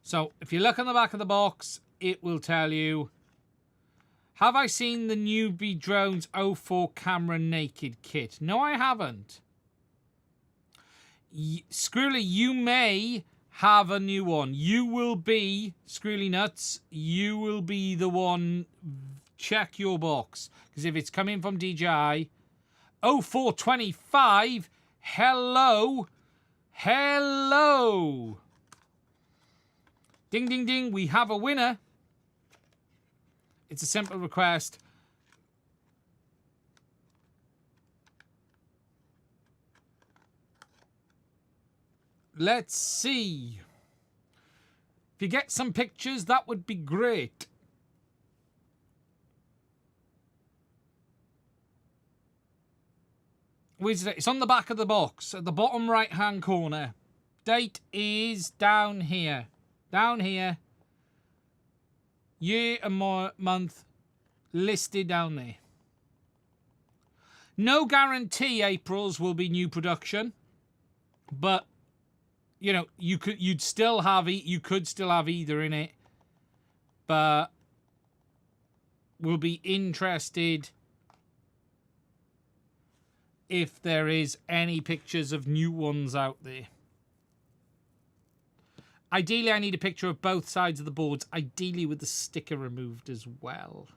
Speaker 1: So if you look on the back of the box, it will tell you, have I seen the Newbie Drones 04 camera naked kit? No, I haven't. Screwly, you may have a new one. You will be, Screwly Nuts, you will be the one. Check your box. Because if it's coming from DJI, 0425, hello. Hello. Ding, ding, ding, we have a winner. It's a simple request. Let's see. If you get some pictures, that would be great. It's on the back of the box, at the bottom right-hand corner. Date is down here. Down here. Year and month listed down there. No guarantee April's will be new production, but you know, you could still have either in it, but we'll be interested if there is any pictures of new ones out there. Ideally, I need a picture of both sides of the boards, ideally with the sticker removed as well.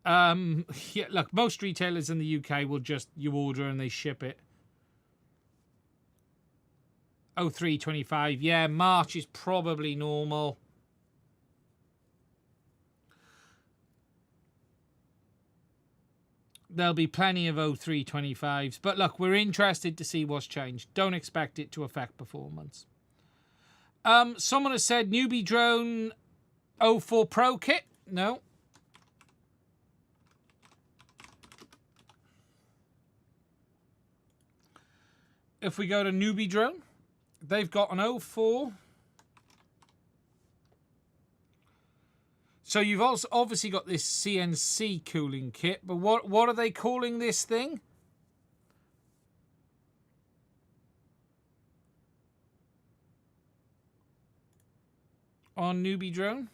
Speaker 1: Yeah, look, most retailers in the UK will just, you order and they ship it. 0325, yeah, March is probably normal. There'll be plenty of 0325s, but look, we're interested to see what's changed. Don't expect it to affect performance. Someone has said Newbie Drone 04 Pro kit. No. If we go to Newbie Drone, they've got an 04. So you've also obviously got this CNC cooling kit, but what are they calling this thing? On Newbie Drone?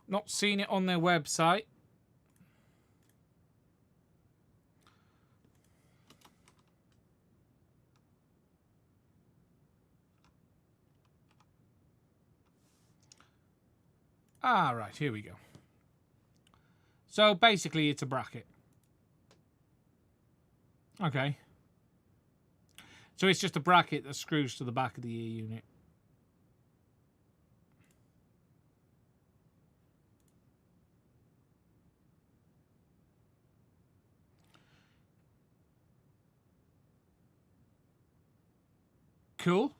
Speaker 1: Not seen it on their website. Ah, right, here we go. So basically it's a bracket. Okay. So it's just a bracket that screws to the back of the ear unit. Cool.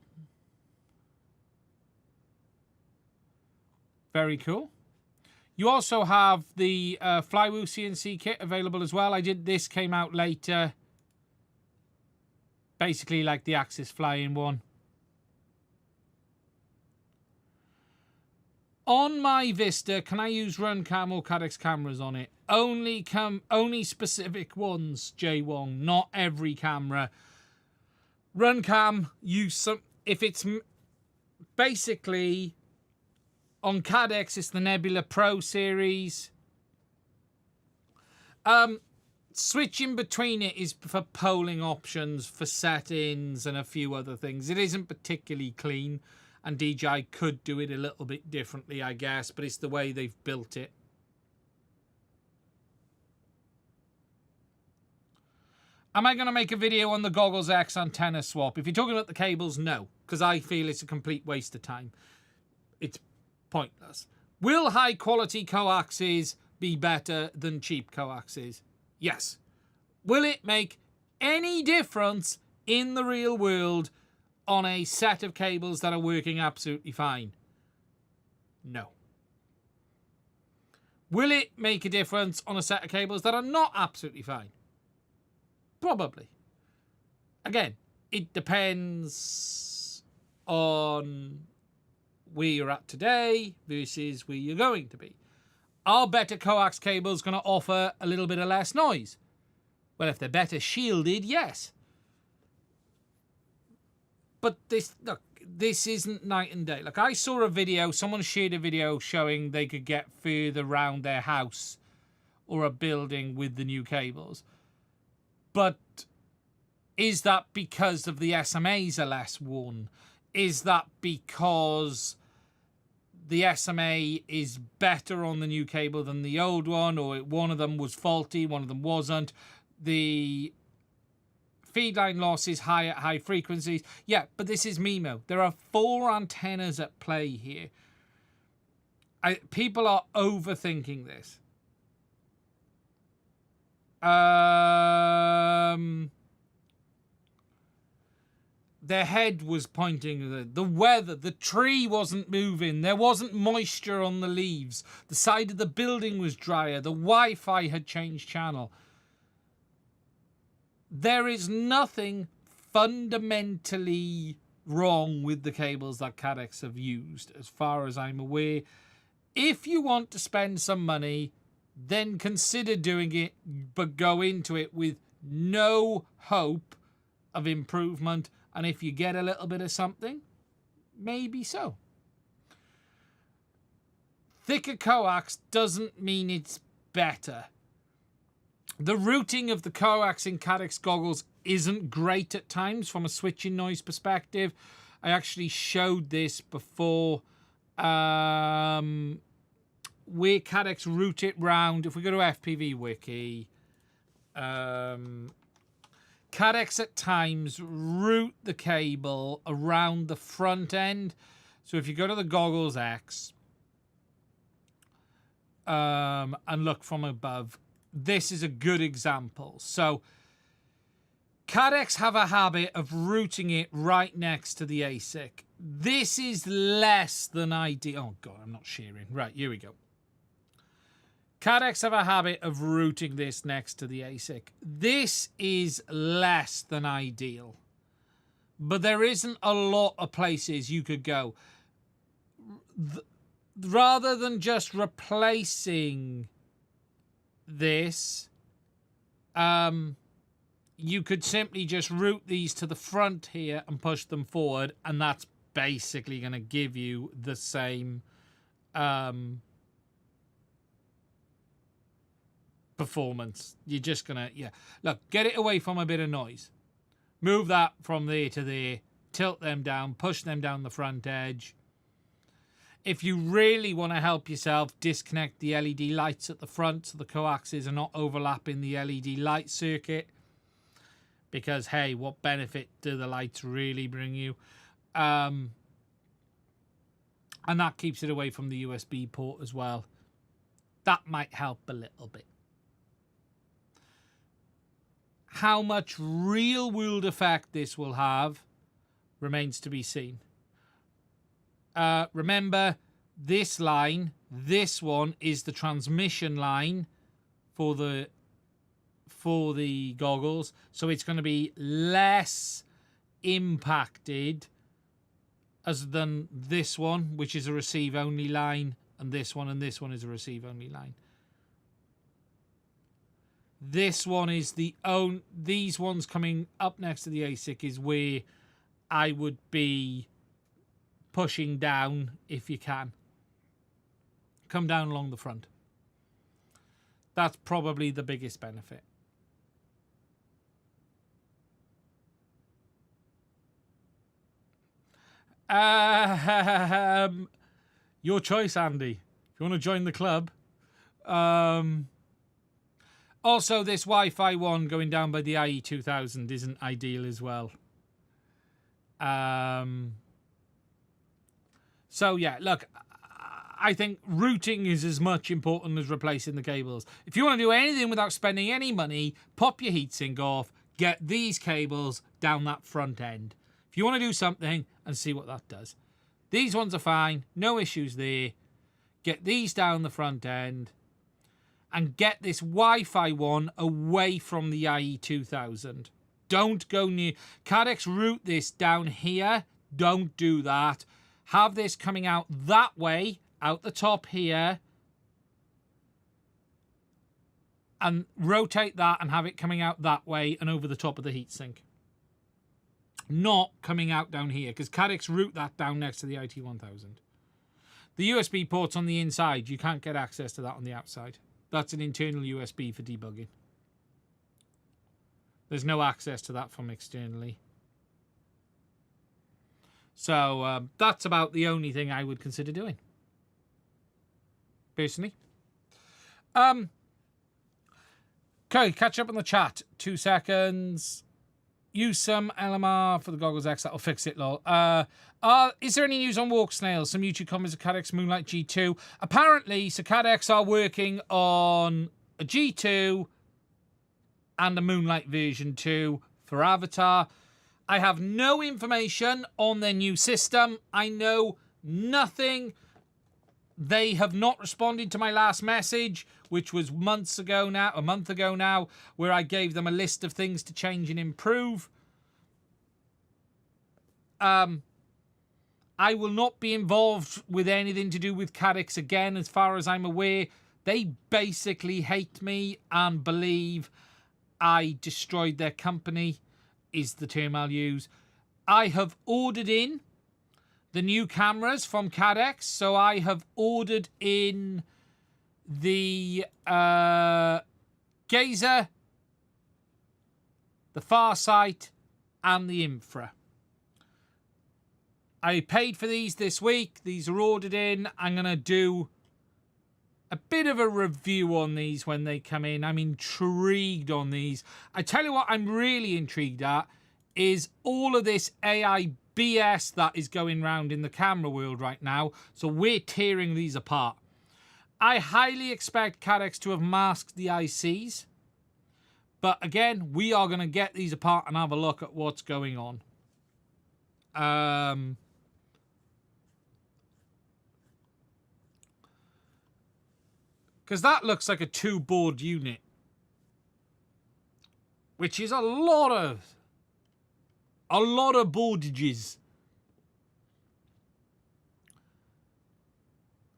Speaker 1: Very cool. You also have the Flywheel CNC kit available as well. This came out later. Basically like the Axis Flying one. On my Vista, can I use Runcam or Cadex cameras on it? Only specific ones, J Wong, not every camera. Runcam, use some, if it's basically on Cadex, it's the Nebula Pro series. Switching between it is for polling options, for settings, and a few other things. It isn't particularly clean, and DJI could do it a little bit differently, I guess, but it's the way they've built it. Am I going to make a video on the Goggles X antenna swap? If you're talking about the cables, no, because I feel it's a complete waste of time. It's pointless. Will high-quality coaxes be better than cheap coaxes? Yes. Will it make any difference in the real world on a set of cables that are working absolutely fine? No. Will it make a difference on a set of cables that are not absolutely fine? Probably. Again, it depends on where you're at today versus where you're going to be. Are better coax cables going to offer a little bit of less noise? Well, if they're better shielded, yes. But this isn't night and day. Like, I saw a video, someone shared a video showing they could get further around their house or a building with the new cables. But is that because of the SMAs are less worn? Is that because the SMA is better on the new cable than the old one, or one of them was faulty, one of them wasn't? The feed line loss is high at high frequencies. Yeah, but this is MIMO. There are 4 antennas at play here. People are overthinking this. Their head was pointing, the weather, the tree wasn't moving, there wasn't moisture on the leaves, the side of the building was drier, the Wi-Fi had changed channel. There is nothing fundamentally wrong with the cables that Cadex have used, as far as I'm aware. If you want to spend some money, then consider doing it, but go into it with no hope of improvement. And if you get a little bit of something, maybe so. Thicker coax doesn't mean it's better. The routing of the coax in Cadex goggles isn't great at times from a switching noise perspective. I actually showed this before. Where Cadex route it round. If we go to FPV Wiki, Cadex at times route the cable around the front end. So if you go to the Goggles X and look from above, this is a good example. So Cadex have a habit of routing it right next to the ASIC. This is less than ideal. Oh God, I'm not sharing. Right, here we go. Cadex have a habit of routing this next to the ASIC. This is less than ideal. But there isn't a lot of places you could go. Rather than just replacing this, you could simply just route these to the front here and push them forward, and that's basically going to give you the same performance. You're just gonna, yeah, look, get it away from a bit of noise, move that from there to there, tilt them down, push them down the front edge. If you really want to help yourself, disconnect the LED lights at the front so the coaxes are not overlapping the LED light circuit, because hey, what benefit do the lights really bring you? And that keeps it away from the USB port as well. That might help a little bit. How much real world effect this will have remains to be seen. Remember, this line, this one is the transmission line for the goggles, so it's going to be less impacted than this one, which is a receive only line and this one is a receive-only line. This one is these ones coming up next to the ASIC is where I would be pushing down if you can. Come down along the front. That's probably the biggest benefit. Your choice, Andy. If you want to join the club. Also, this Wi-Fi one going down by the IE2000 isn't ideal as well. So, yeah, look, I think routing is as much important as replacing the cables. If you want to do anything without spending any money, pop your heatsink off, get these cables down that front end. If you want to do something and see what that does. These ones are fine, no issues there. Get these down the front end. And get this Wi-Fi one away from the IE2000. Don't go near. Cadex route this down here. Don't do that. Have this coming out that way, out the top here. And rotate that and have it coming out that way and over the top of the heatsink. Not coming out down here, because Cadex route that down next to the IT1000. The USB port's on the inside. You can't get access to that on the outside. That's an internal USB for debugging. There's no access to that from externally. So that's about the only thing I would consider doing. Personally. Okay, catch up on the chat. 2 seconds. Use some LMR for the Goggles X. That'll fix it, lol. Is there any news on Walk Snails? Some YouTube comments of Cadex Moonlight G2. Apparently, so Cadex are working on a G2 and a Moonlight version 2 for Avatar. I have no information on their new system. I know nothing. They have not responded to my last message, which was a month ago now, where I gave them a list of things to change and improve. I will not be involved with anything to do with Cadex again, as far as I'm aware. They basically hate me and believe I destroyed their company, is the term I'll use. I have ordered in the new cameras from Cadex, so I have ordered in the Gazer, the Farsight, and the Infra. I paid for these this week. These are ordered in. I'm going to do a bit of a review on these when they come in. I'm intrigued on these. I tell you what I'm really intrigued at is all of this AI BS that is going around in the camera world right now. So we're tearing these apart. I highly expect Cadex to have masked the ICs. But again, we are going to get these apart and have a look at what's going on. Because that looks like a 2-board unit. Which is a lot of boardages.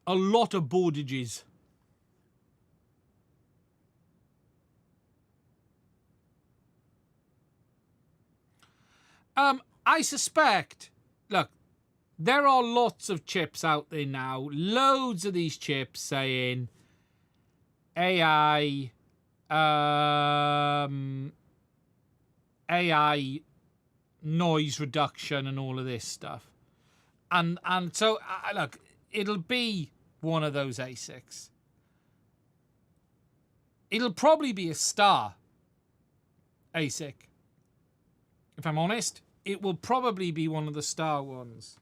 Speaker 1: A lot of boardages. I suspect, look, there are lots of chips out there now. Loads of these chips saying AI, AI noise reduction and all of this stuff. And so, look, it'll be one of those ASICs. It'll probably be a star ASIC. If I'm honest, it will probably be one of the star ones.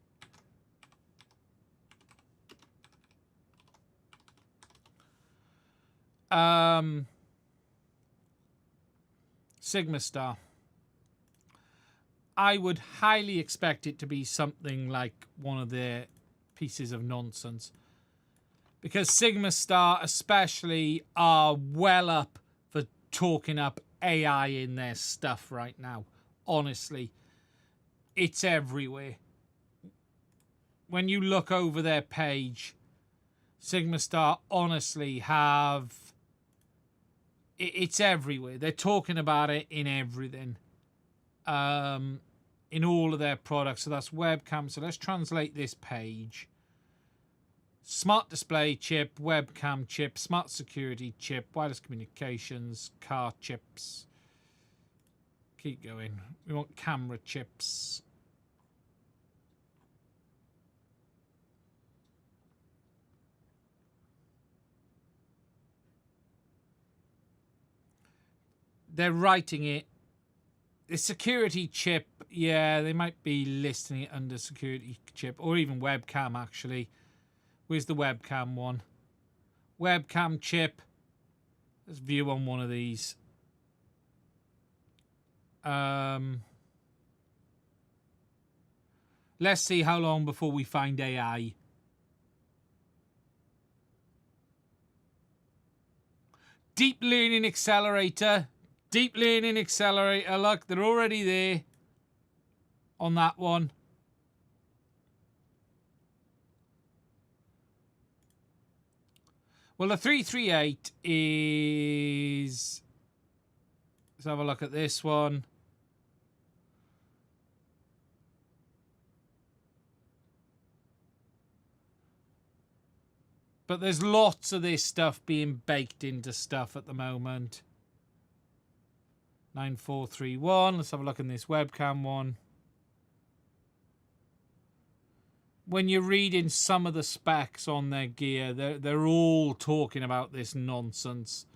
Speaker 1: Sigma Star. I would highly expect it to be something like one of their pieces of nonsense. Because Sigma Star especially are well up for talking up AI in their stuff right now. Honestly, it's everywhere. When you look over their page, SigmaStar honestly have... It's everywhere. They're talking about it in everything. In all of their products. So that's webcam. So let's translate this page. Smart display chip, webcam chip, smart security chip, wireless communications, car chips. Keep going. We want camera chips. They're writing it. The security chip, yeah, they might be listing it under security chip or even webcam, actually. Where's the webcam one? Webcam chip. Let's view on one of these. Let's see how long before we find AI. Deep learning accelerator. Deep learning accelerator. Look, they're already there on that one. Well, the 338 is... Let's have a look at this one. But there's lots of this stuff being baked into stuff at the moment. 9431. Let's have a look in this webcam one. When you're reading some of the specs on their gear, they're all talking about this nonsense.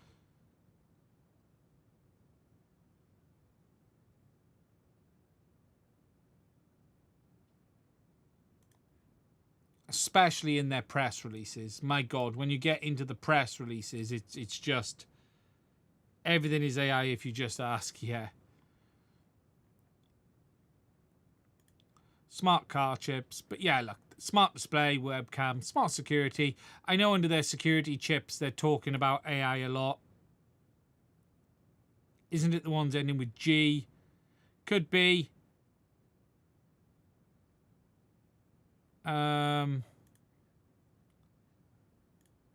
Speaker 1: Especially in their press releases. My God, when you get into the press releases, it's just... Everything is AI if you just ask, yeah. Smart car chips. But yeah, look, smart display, webcam, smart security. I know under their security chips, they're talking about AI a lot. Isn't it the ones ending with G? Could be. Try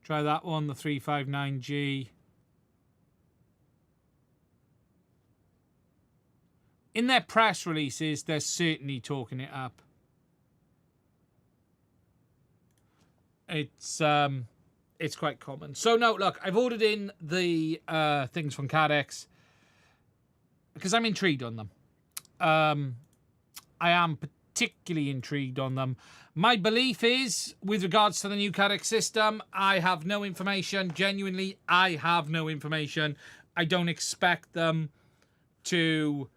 Speaker 1: that one, the 359G. In their press releases, they're certainly talking it up. It's quite common. So no, look, I've ordered in the things from Cadex because I'm intrigued on them. I am particularly intrigued on them. My belief is, with regards to the new Cadex system, I have no information. Genuinely, I have no information. I don't expect them to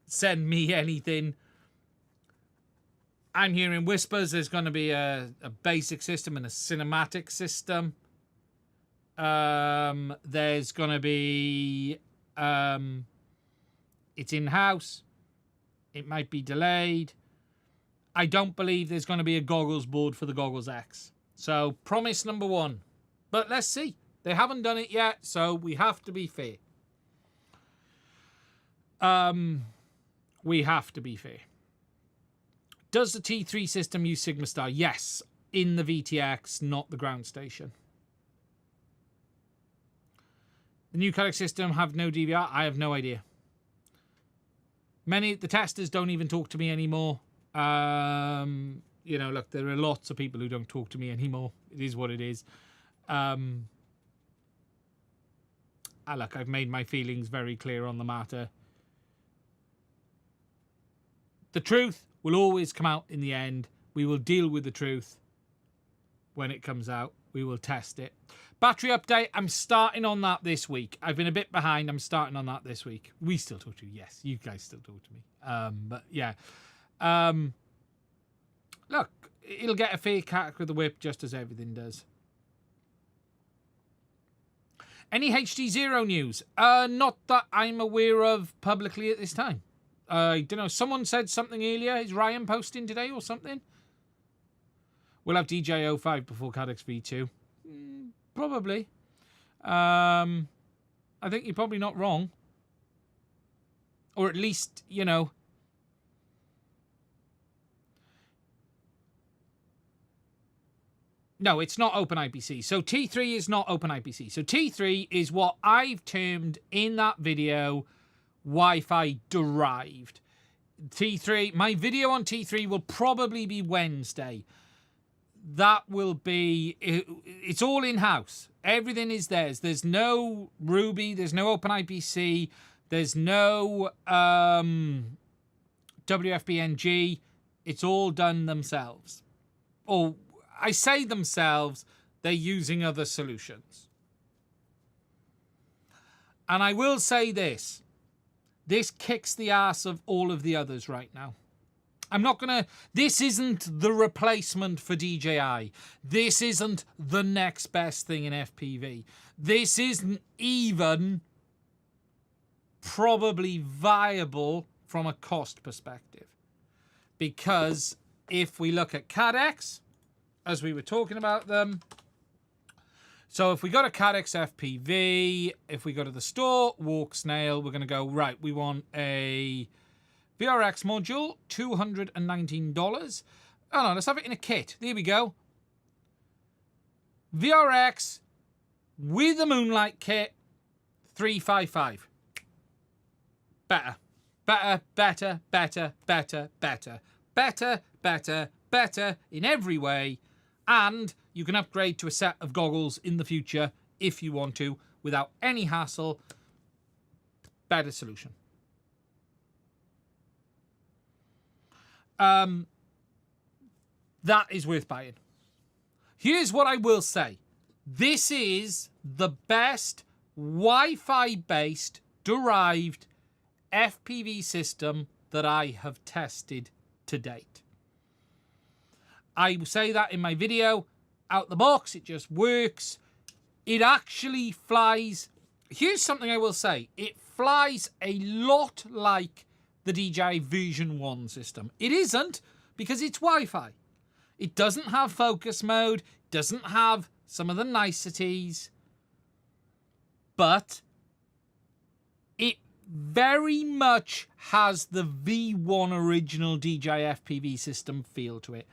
Speaker 1: send me anything. I'm hearing whispers there's going to be a basic system and a cinematic system. There's going to be it's in-house. It might be delayed. I don't believe there's going to be a goggles board for the Goggles X. So promise number one, but let's see. They haven't done it yet, so we have to be fair. We have to be fair. Does the T3 system use SigmaStar? Yes, in the VTX, not the ground station. The new Cadex system have no DVR? I have no idea. The testers don't even talk to me anymore. You know, look, there are lots of people who don't talk to me anymore. It is what it is. Look, I've made my feelings very clear on the matter. The truth will always come out in the end. We will deal with the truth when it comes out. We will test it. Battery update, I'm starting on that this week. I've been a bit behind. I'm starting on that this week. We still talk to you. Yes, you guys still talk to me. But yeah. Look, it'll get a fair crack with the whip just as everything does. Any HD0 news? Not that I'm aware of publicly at this time. I don't know. Someone said something earlier. Is Ryan posting today or something? We'll have DJI 05 before Cadex V2. Probably. I think you're probably not wrong. Or at least, you know. No, it's not OpenIPC. So T3 is not OpenIPC. So T3 is what I've termed in that video Wi-Fi derived. T3, my video on T3 will probably be Wednesday. That will be, it's all in-house. Everything is theirs. There's no Ruby, there's no OpenIPC, there's no WFBNG. It's all done themselves. Or I say themselves, they're using other solutions. And I will say this. This kicks the ass of all of the others right now. I'm not going to... This isn't the replacement for DJI. This isn't the next best thing in FPV. This isn't even probably viable from a cost perspective. Because if we look at CADX, as we were talking about them... So if we go to CADX FPV, if we go to the store, walk snail, we're going to go, right, we want a VRX module, $219. Oh no, let's have it in a kit. There we go. VRX with a Moonlight kit, $355. Better. Better, better, better, better, better. Better, better, better in every way. And you can upgrade to a set of goggles in the future if you want to, without any hassle. Better solution. That is worth buying. Here's what I will say. This is the best Wi-Fi based derived FPV system that I have tested to date. I say that in my video. Out the box, it just works. It actually flies. Here's something I will say. It flies a lot like the DJI version 1 system. It isn't, because it's Wi-Fi. It doesn't have focus mode, doesn't have some of the niceties, but it very much has the V1 original DJI FPV system feel to it.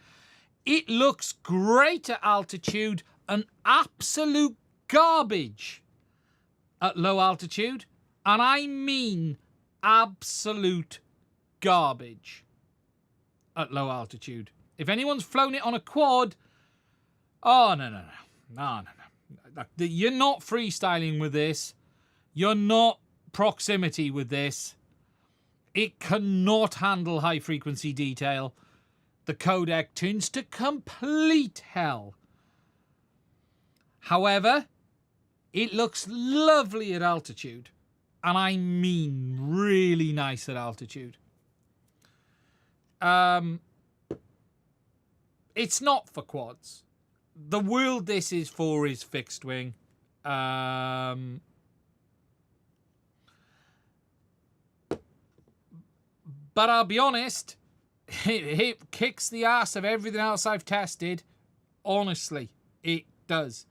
Speaker 1: It looks great at altitude and absolute garbage at low altitude. And I mean absolute garbage at low altitude. If anyone's flown it on a quad, oh, no. You're not freestyling with this. You're not proximity with this. It cannot handle high frequency detail. The codec turns to complete hell. However, it looks lovely at altitude. And I mean really nice at altitude. It's not for quads. The world this is for is fixed wing. But I'll be honest, it kicks the ass of everything else I've tested. Honestly, it does.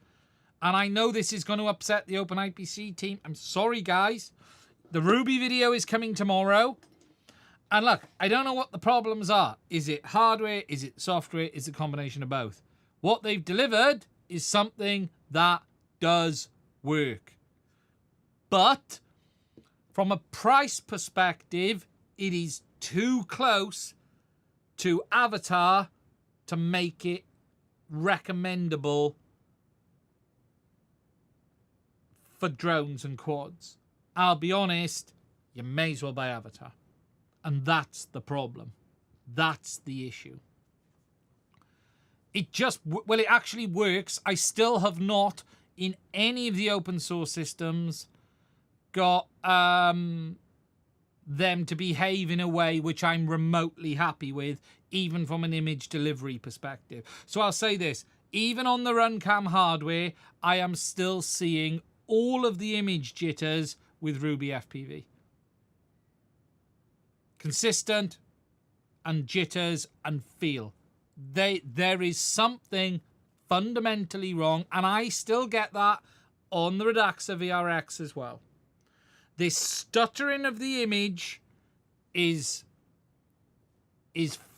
Speaker 1: And I know this is going to upset the OpenIPC team. I'm sorry, guys. The Ruby video is coming tomorrow. And look, I don't know what the problems are. Is it hardware? Is it software? Is it a combination of both? What they've delivered is something that does work. But from a price perspective, it is too close to Avatar to make it recommendable for drones and quads. I'll be honest, you may as well buy Avatar. And that's the problem. That's the issue. It just, well, it actually works. I still have not, in any of the open source systems, got them to behave in a way which I'm remotely happy with, even from an image delivery perspective. So I'll say this, even on the RunCam hardware, I am still seeing all of the image jitters with Ruby FPV. Consistent and jitters and feel. There is something fundamentally wrong, and I still get that on the Redaxa VRX as well. This stuttering of the image is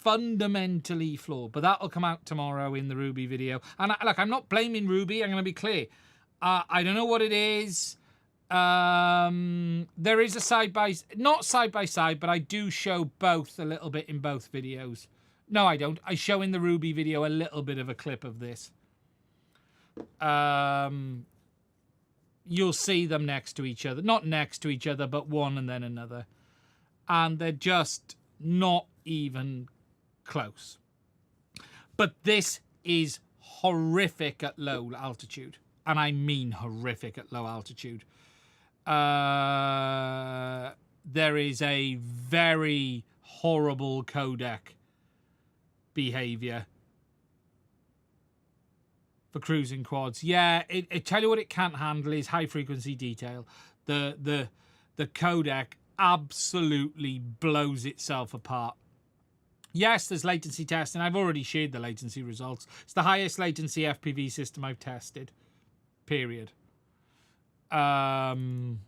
Speaker 1: fundamentally flawed, but that'll come out tomorrow in the Ruby video. And look, I'm not blaming Ruby. I'm going to be clear. I don't know what it is. There is a not side by side, but I do show both a little bit in both videos. No, I don't. I show in the Ruby video a little bit of a clip of this. You'll see them next to each other. Not next to each other, but one and then another. And they're just not even close. But this is horrific at low altitude. And I mean horrific at low altitude. There is a very horrible codec behavior for cruising quads. Yeah, it tell you what it can't handle is high frequency detail. The codec absolutely blows itself apart. Yes, there's latency testing. I've already shared the latency results. It's the highest latency FPV system I've tested. Period. I'm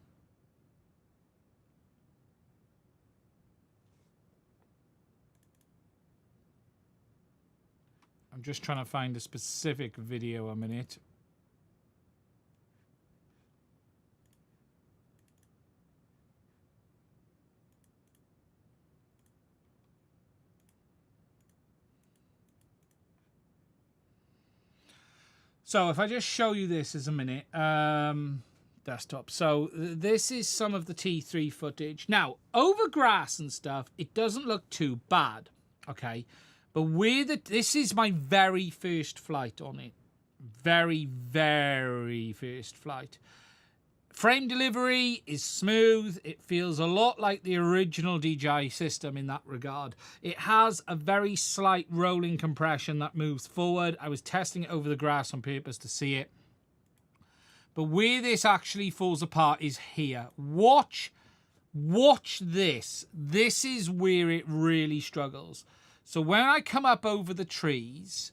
Speaker 1: just trying to find a specific video a minute. So if I just show you this as a minute, desktop. So this is some of the T3 footage. Now, over grass and stuff, it doesn't look too bad, okay? But this is my very first flight on it. Very, very first flight. Frame delivery is smooth. It feels a lot like the original DJI system in that regard. It has a very slight rolling compression that moves forward. I was testing it over the grass on purpose to see it. But where this actually falls apart is here. Watch this. This is where it really struggles. So when I come up over the trees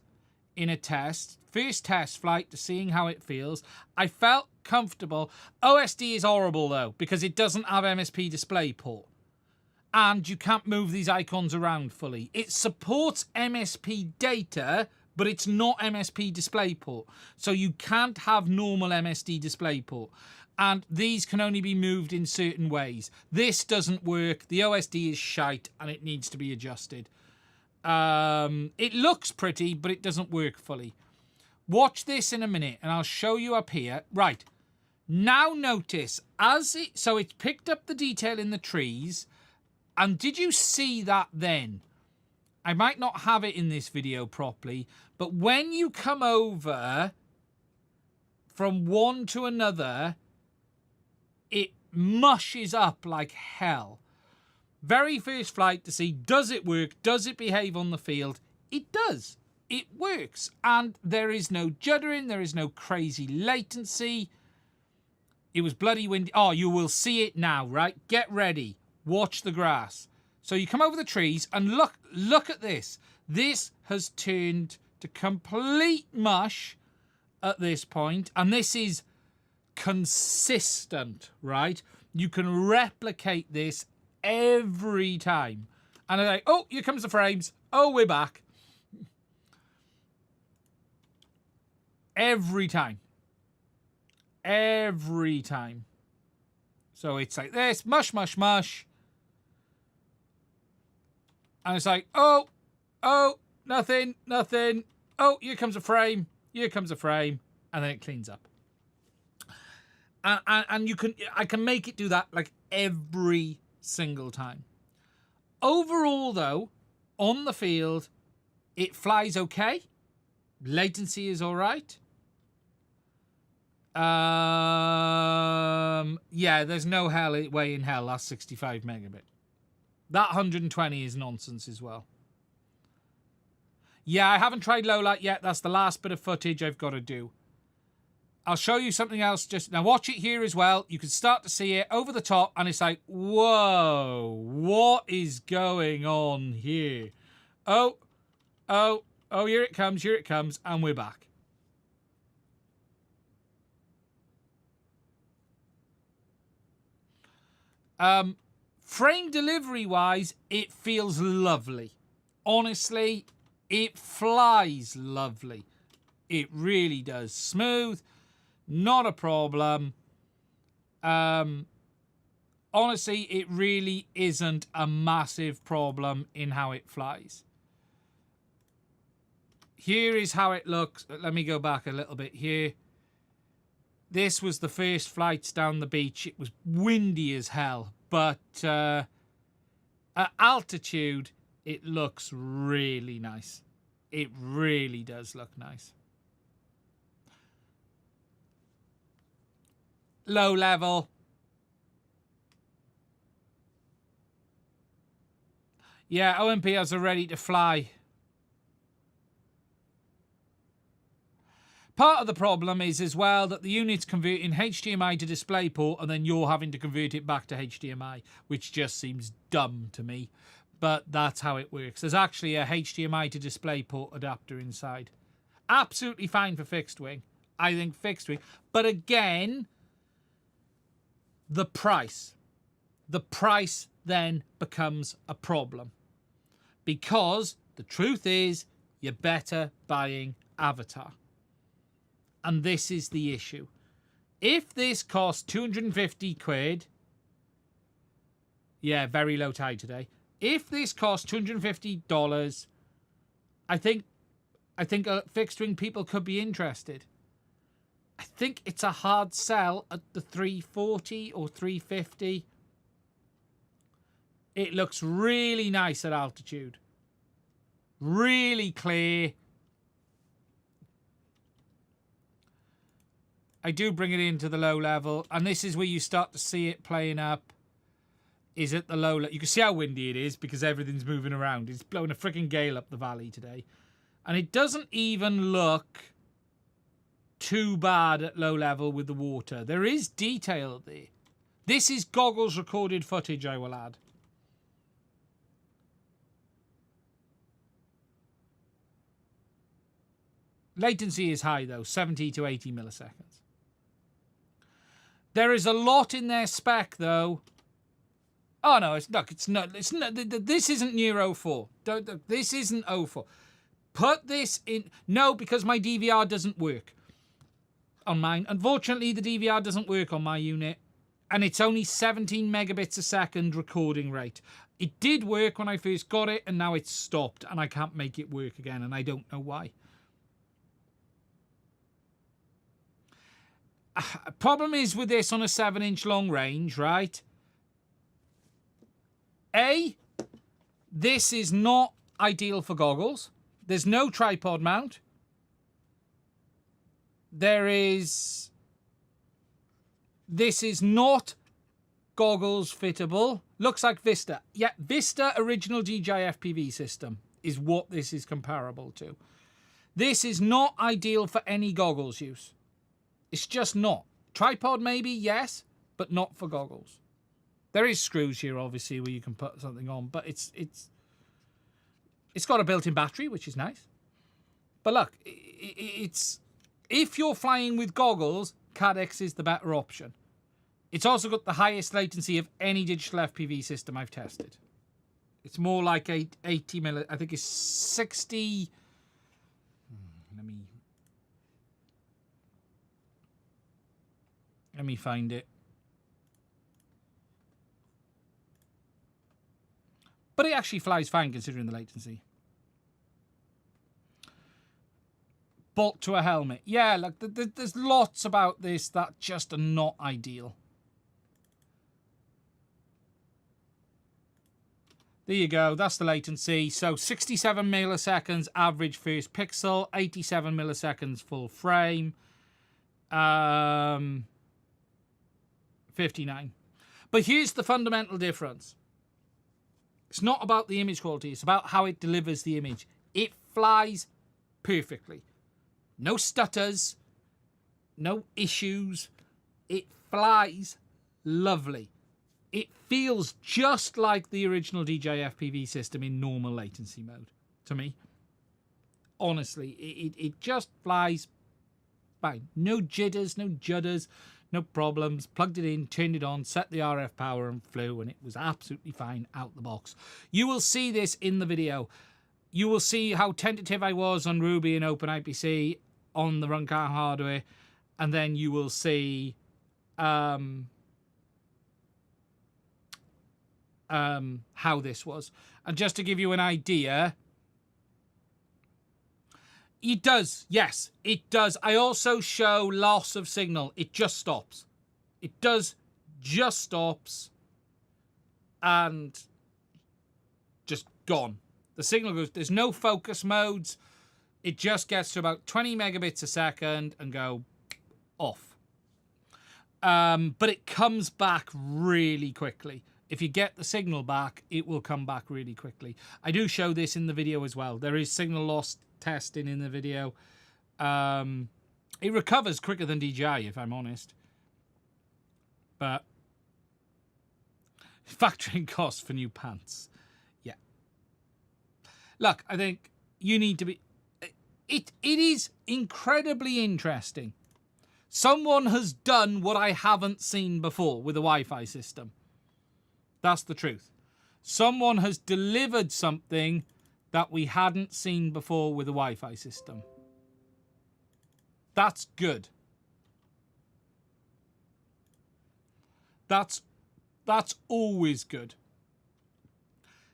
Speaker 1: in a first test flight to seeing how it feels, I felt comfortable. OSD is horrible though, because it doesn't have MSP DisplayPort. And you can't move these icons around fully. It supports MSP data, but it's not MSP DisplayPort. So you can't have normal MSD DisplayPort. And these can only be moved in certain ways. This doesn't work. The OSD is shite and it needs to be adjusted. It looks pretty, but it doesn't work fully. Watch this in a minute and I'll show you up here. Right. Now notice, so it's picked up the detail in the trees. And did you see that then? I might not have it in this video properly, but when you come over from one to another, it mushes up like hell. Very first flight to see, does it work? Does it behave on the field? It does. It works. And there is no juddering. There is no crazy latency. It was bloody windy. Oh, you will see it now, right? Get ready. Watch the grass. So you come over the trees and look at this. This has turned to complete mush at this point. And this is consistent, right? You can replicate this every time. And I'm like, oh, here comes the frames. Oh, we're back. Every time. Every time. So it's like this, mush, mush, mush. And it's like, oh, nothing. Oh, here comes a frame. Here comes a frame. And then it cleans up. And I can make it do that like every single time. Overall, though, on the field, it flies okay. Latency is all right. Yeah, there's no way in hell that's 65 megabit. That 120 is nonsense as well. Yeah, I haven't tried low light yet. That's the last bit of footage I've got to do. I'll show you something else. Just now, watch it here as well. You can start to see it over the top, and it's like, whoa, what is going on here? Oh, here it comes, and we're back. Frame delivery wise, it feels lovely. Honestly, it flies lovely. It really does. Smooth, not a problem. Honestly, it really isn't a massive problem in how it flies. Here is how it looks. Let me go back a little bit here. This was the first flights down the beach. It was windy as hell, but at altitude, it looks really nice. It really does look nice. Low level. Yeah, OMPs are ready to fly. Part of the problem is as well that the unit's converting HDMI to DisplayPort and then you're having to convert it back to HDMI, which just seems dumb to me. But that's how it works. There's actually a HDMI to DisplayPort adapter inside. Absolutely fine for fixed wing. I think fixed wing. But again, the price. The price then becomes a problem. Because the truth is, you're better buying Avatar. And this is the issue. If this costs 250 quid, yeah, very low tide today. If this costs $250, I think fixed wing people could be interested. I think it's a hard sell at the 340 or 350. It looks really nice at altitude. Really clear. I do bring it into the low level, and this is where you start to see it playing up. Is at the low level. You can see how windy it is because everything's moving around. It's blowing a freaking gale up the valley today. And it doesn't even look too bad at low level with the water. There is detail there. This is goggles recorded footage, I will add. Latency is high though, 70 to 80 milliseconds. There is a lot in their spec though. Oh no, it's not. This isn't Neuro 4. This isn't 04. Put this in. No, because my DVR doesn't work on mine. Unfortunately, the DVR doesn't work on my unit, and it's only 17 megabits a second recording rate. It did work when I first got it, and now it's stopped, and I can't make it work again, and I don't know why. Problem is with this on a 7-inch long range, right? A, this is not ideal for goggles. There's no tripod mount. This is not goggles fittable. Looks like Vista. Yeah, Vista original DJI FPV system is what this is comparable to. This is not ideal for any goggles use. It's just not. Tripod maybe, yes, but not for goggles. There is screws here, obviously, where you can put something on, but it's got a built-in battery, which is nice. But look, it's if you're flying with goggles, Cadex is the better option. It's also got the highest latency of any digital FPV system I've tested. It's more like 80 milli. I think it's 60. Let me find it. But it actually flies fine considering the latency. Bolt to a helmet. Yeah, look, there's lots about this that just are not ideal. There you go. That's the latency. So 67 milliseconds average first pixel, 87 milliseconds full frame. 59. But here's the fundamental difference. It's not about the image quality. It's about how it delivers the image. It flies perfectly. No stutters. No issues. It flies lovely. It feels just like the original DJI FPV system in normal latency mode, to me. Honestly, it just flies fine. No jitters, no judders, no problems. Plugged it in, turned it on, set the RF power and flew, and it was absolutely fine out the box. You will see this in the video. you will see how tentative I was on Ruby and OpenIPC on the Runcam hardware, and then you will see how this was. And just to give you an idea, it does, yes, it does. I also show loss of signal. It just stops. It does just stops and just gone. The signal goes, there's no focus modes. It just gets to about 20 megabits a second and go off. But it comes back really quickly. If you get the signal back, it will come back really quickly. I do show this in the video as well. There is signal loss testing in the video. It recovers quicker than DJI, if I'm honest. But factoring costs for new pants. Yeah. Look, I think you need to be... It is incredibly interesting. Someone has done what I haven't seen before with a Wi-Fi system. That's the truth. Someone has delivered something that we hadn't seen before with a Wi-Fi system. That's good. That's always good.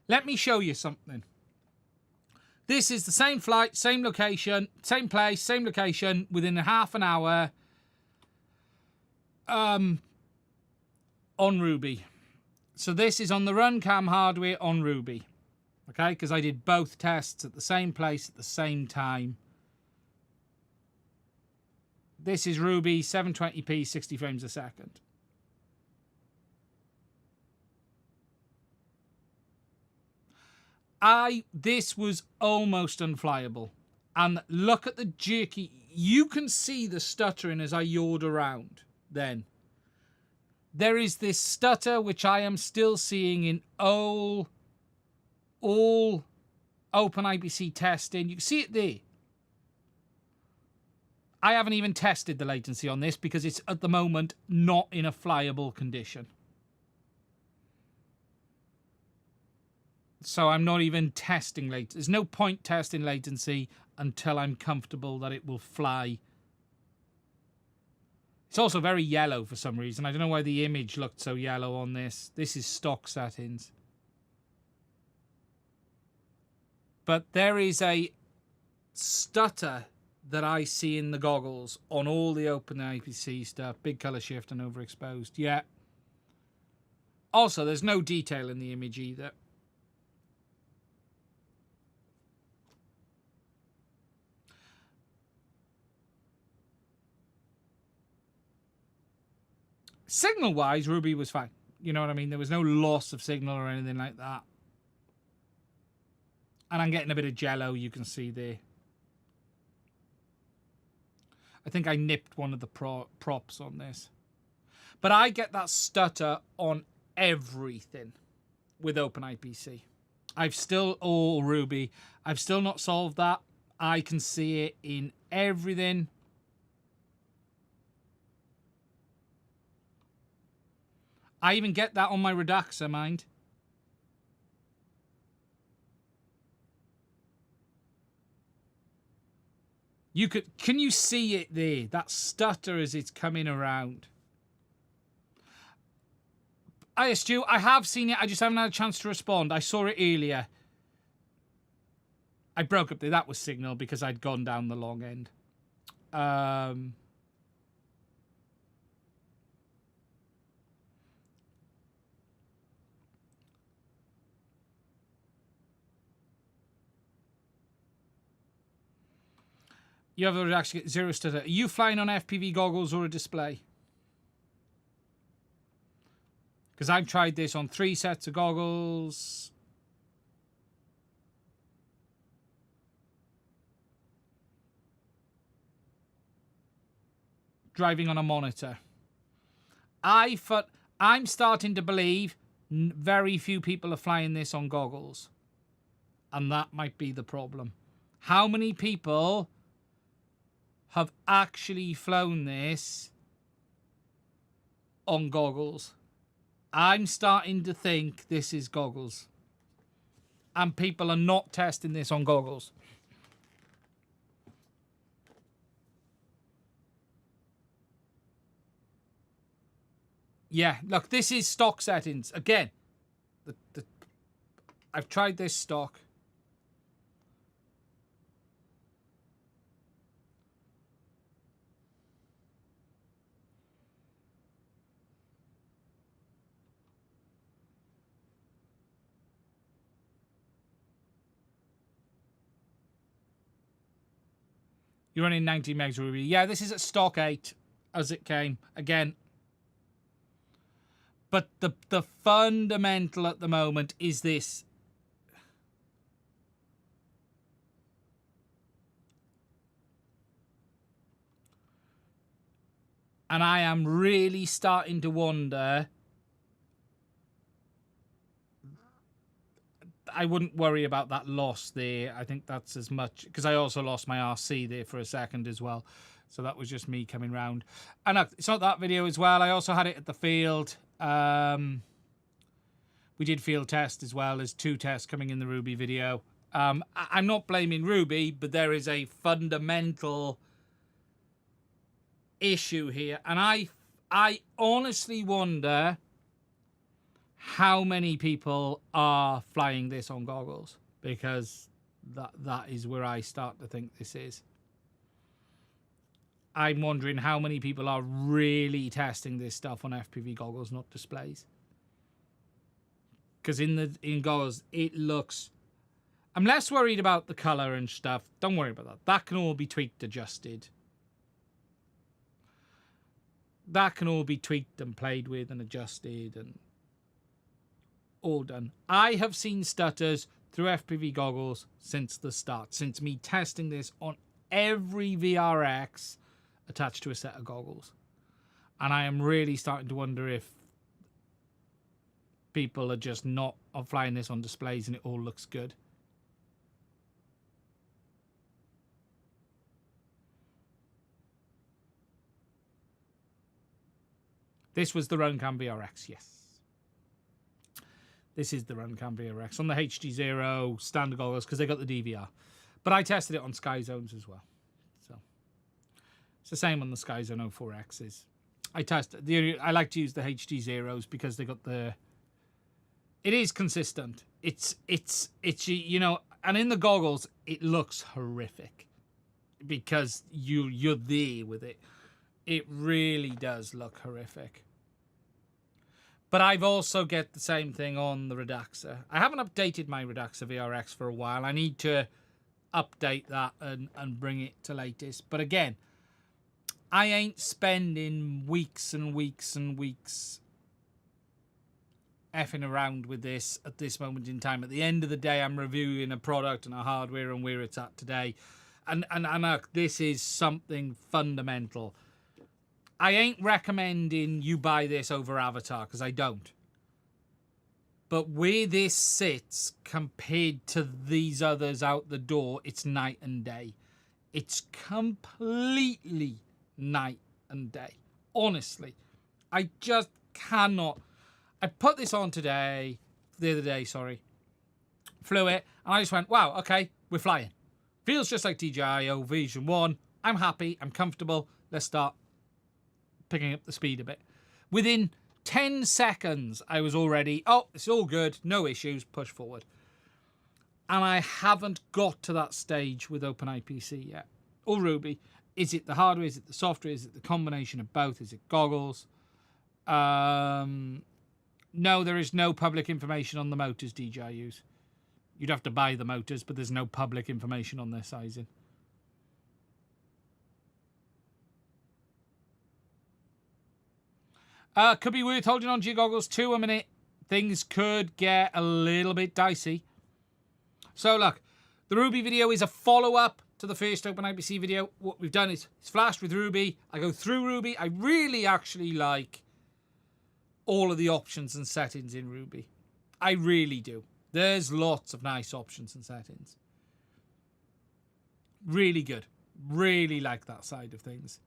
Speaker 1: Let me show you something. This is the same flight, same location, same place, same location, within a half an hour on Ruby. So this is on the Runcam hardware on Ruby. Okay, because I did both tests at the same place at the same time. This is Ruby 720p 60 frames a second. This was almost unflyable. And look at the jerky. You can see the stuttering as I yawed around then. There is this stutter which I am still seeing in all OpenIPC testing. You can see it there. I haven't even tested the latency on this because it's at the moment not in a flyable condition. So I'm not even testing latency. There's no point testing latency until I'm comfortable that it will fly. It's also very yellow for some reason. I don't know why the image looked so yellow on this. This is stock settings. But there is a stutter that I see in the goggles on all the OpenIPC stuff. Big color shift and overexposed. Yeah. Also, there's no detail in the image either. Signal-wise, Ruby was fine. You know what I mean? There was no loss of signal or anything like that. And I'm getting a bit of jello, you can see there. I think I nipped one of the props on this. But I get that stutter on everything with OpenIPC. Ruby. I've still not solved that. I can see it in everything. I even get that on my Reduxer, mind. Can you see it there? That stutter as it's coming around. Stu, I have seen it. I just haven't had a chance to respond. I saw it earlier. I broke up there. That was signal because I'd gone down the long end. You have to actually get zero stutter. Are you flying on FPV goggles or a display? Because I've tried this on 3 sets of goggles. Driving on a monitor. I'm starting to believe very few people are flying this on goggles. And that might be the problem. How many people have actually flown this on goggles? I'm starting to think this is goggles. and people are not testing this on goggles. Yeah, look, this is stock settings. Again, I've tried this stock. You're running 90 megs Ruby. Yeah, this is at stock 8 as it came. Again, but the fundamental at the moment is this. And I am really starting to wonder. I wouldn't worry about that loss there. I think that's as much, because I also lost my RC there for a second as well. So that was just me coming round. And it's not that video as well. I also had it at the field. We did field test as well as 2 tests coming in the Ruby video. I'm not blaming Ruby, but there is a fundamental issue here. And I honestly wonder how many people are flying this on goggles, because that is where I start to think this is. I'm wondering how many people are really testing this stuff on FPV goggles, not displays. Because in goggles, it looks... I'm less worried about the color and stuff. Don't worry about that. That can all be tweaked, adjusted. That can all be tweaked and played with and adjusted and all done. I have seen stutters through FPV goggles since the start, since me testing this on every VRX attached to a set of goggles. And I am really starting to wonder if people are just not flying this on displays and it all looks good. This was the Runcam VRX, yes. This is the Runcam VRX on the HD0 standard goggles because they got the DVR. But I tested it on Sky Zones as well. So it's the same on the Sky Zone 04Xs. I like to use the HD0s because they got the... It is consistent. It's you know, and in the goggles it looks horrific because you're there with it. It really does look horrific. But I've also get the same thing on the Redaxa. I haven't updated my Redaxa VRX for a while. I need to update that and bring it to latest. But again, I ain't spending weeks and weeks and weeks effing around with this at this moment in time. At the end of the day, I'm reviewing a product and a hardware and where it's at today. And this is something fundamental. I ain't recommending you buy this over Avatar, because I don't. But where this sits compared to these others out the door, it's night and day. It's completely night and day. Honestly. I just cannot. I put this on the other day, sorry. Flew it, and I just went, wow, okay, we're flying. Feels just like DJI Vision 1. I'm happy, I'm comfortable. Let's start picking up the speed a bit. Within 10 seconds, I was already, oh, it's all good, no issues, push forward. And I haven't got to that stage with OpenIPC yet. Or Ruby. Is it the hardware? Is it the software? Is it the combination of both? Is it goggles? No, there is no public information on the motors DJI use. You'd have to buy the motors, but there's no public information on their sizing. Could be worth holding on to your goggles too a minute. Things could get a little bit dicey. So look, the Ruby video is a follow-up to the first OpenIPC video. What we've done is it's flashed with Ruby. I go through Ruby. I really actually like all of the options and settings in Ruby. I really do. There's lots of nice options and settings. Really good. Really like that side of things.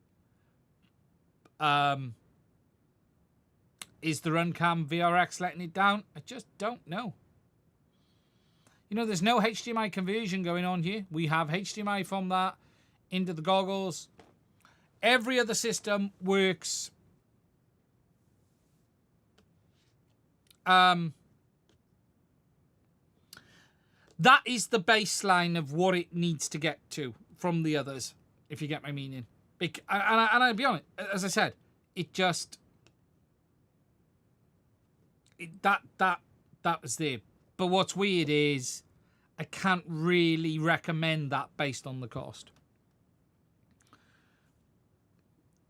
Speaker 1: Is the Runcam VRX letting it down? I just don't know. You know, there's no HDMI conversion going on here. We have HDMI from that into the goggles. Every other system works. That is the baseline of what it needs to get to from the others, if you get my meaning. And I'll be honest, as I said, it just... That was there. But what's weird is I can't really recommend that based on the cost.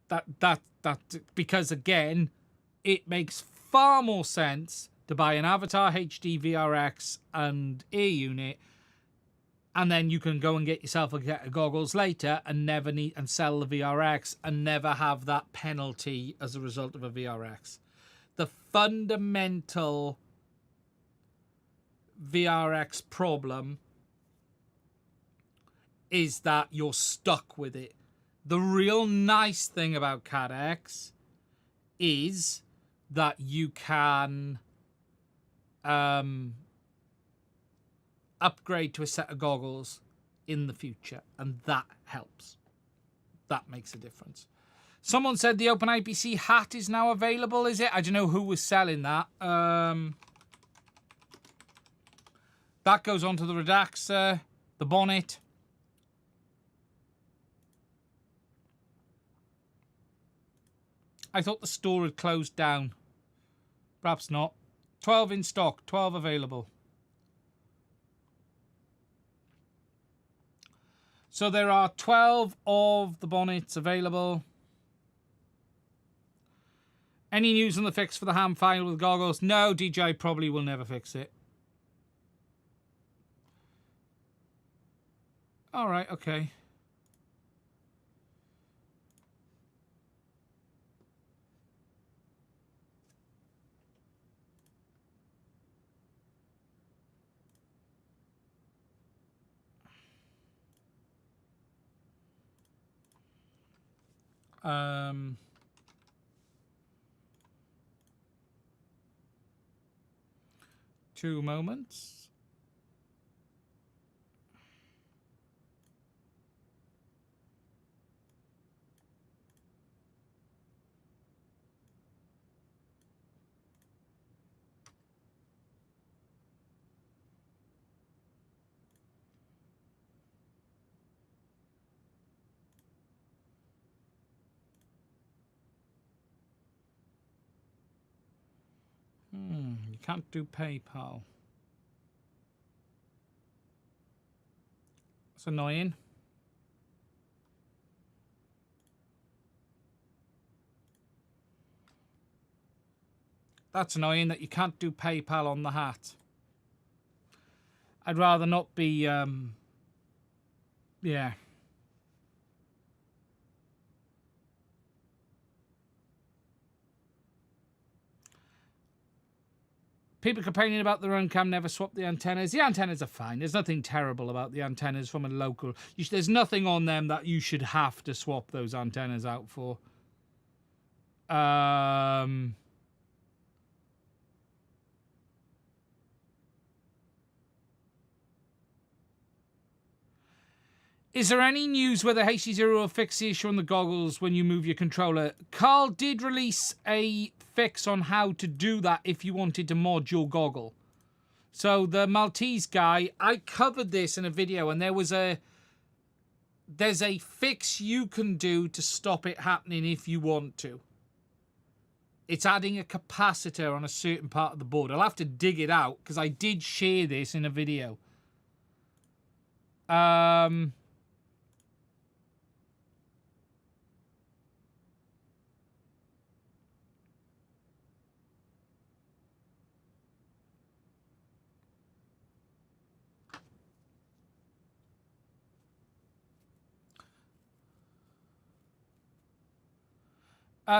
Speaker 1: That because again, it makes far more sense to buy an Avatar HD VRX and air unit, and then you can go and get yourself a set of goggles later and never need and sell the VRX and never have that penalty as a result of a VRX. The fundamental VRX problem is that you're stuck with it. The real nice thing about CADX is that you can upgrade to a set of goggles in the future, and that helps. That makes a difference. Someone said the OpenIPC hat is now available, is it? I don't know who was selling that. That goes onto the Redaxer, the bonnet. I thought the store had closed down. Perhaps not. 12 in stock, 12 available. So there are 12 of the bonnets available. Any news on the fix for the ham file with goggles? No, DJI probably will never fix it. All right, okay. Two moments. You can't do PayPal. That's annoying. That's annoying that you can't do PayPal on the hat. I'd rather not be, yeah. People complaining about their own cam never swap the antennas. The antennas are fine. There's nothing terrible about the antennas from a local. There's nothing on them that you should have to swap those antennas out for. Is there any news whether HC0 will fix the issue on the goggles when you move your controller? Carl did release a fix on how to do that if you wanted to mod your goggle. So the Maltese guy, I covered this in a video, and there's a fix you can do to stop it happening if you want to. It's adding a capacitor on a certain part of the board. I'll have to dig it out because I did share this in a video.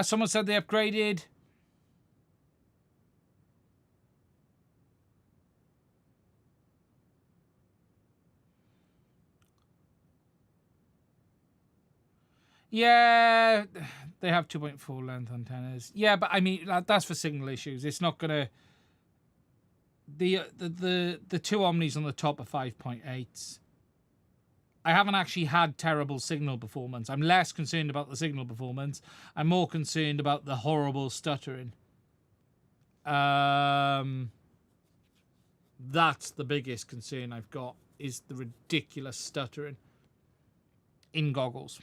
Speaker 1: Someone said they upgraded. Yeah, they have 2.4 length antennas. Yeah, but I mean, that's for signal issues. It's not going to... The two Omnis on the top are 5.8s. I haven't actually had terrible signal performance. I'm less concerned about the signal performance. I'm more concerned about the horrible stuttering. That's the biggest concern I've got, is the ridiculous stuttering in goggles.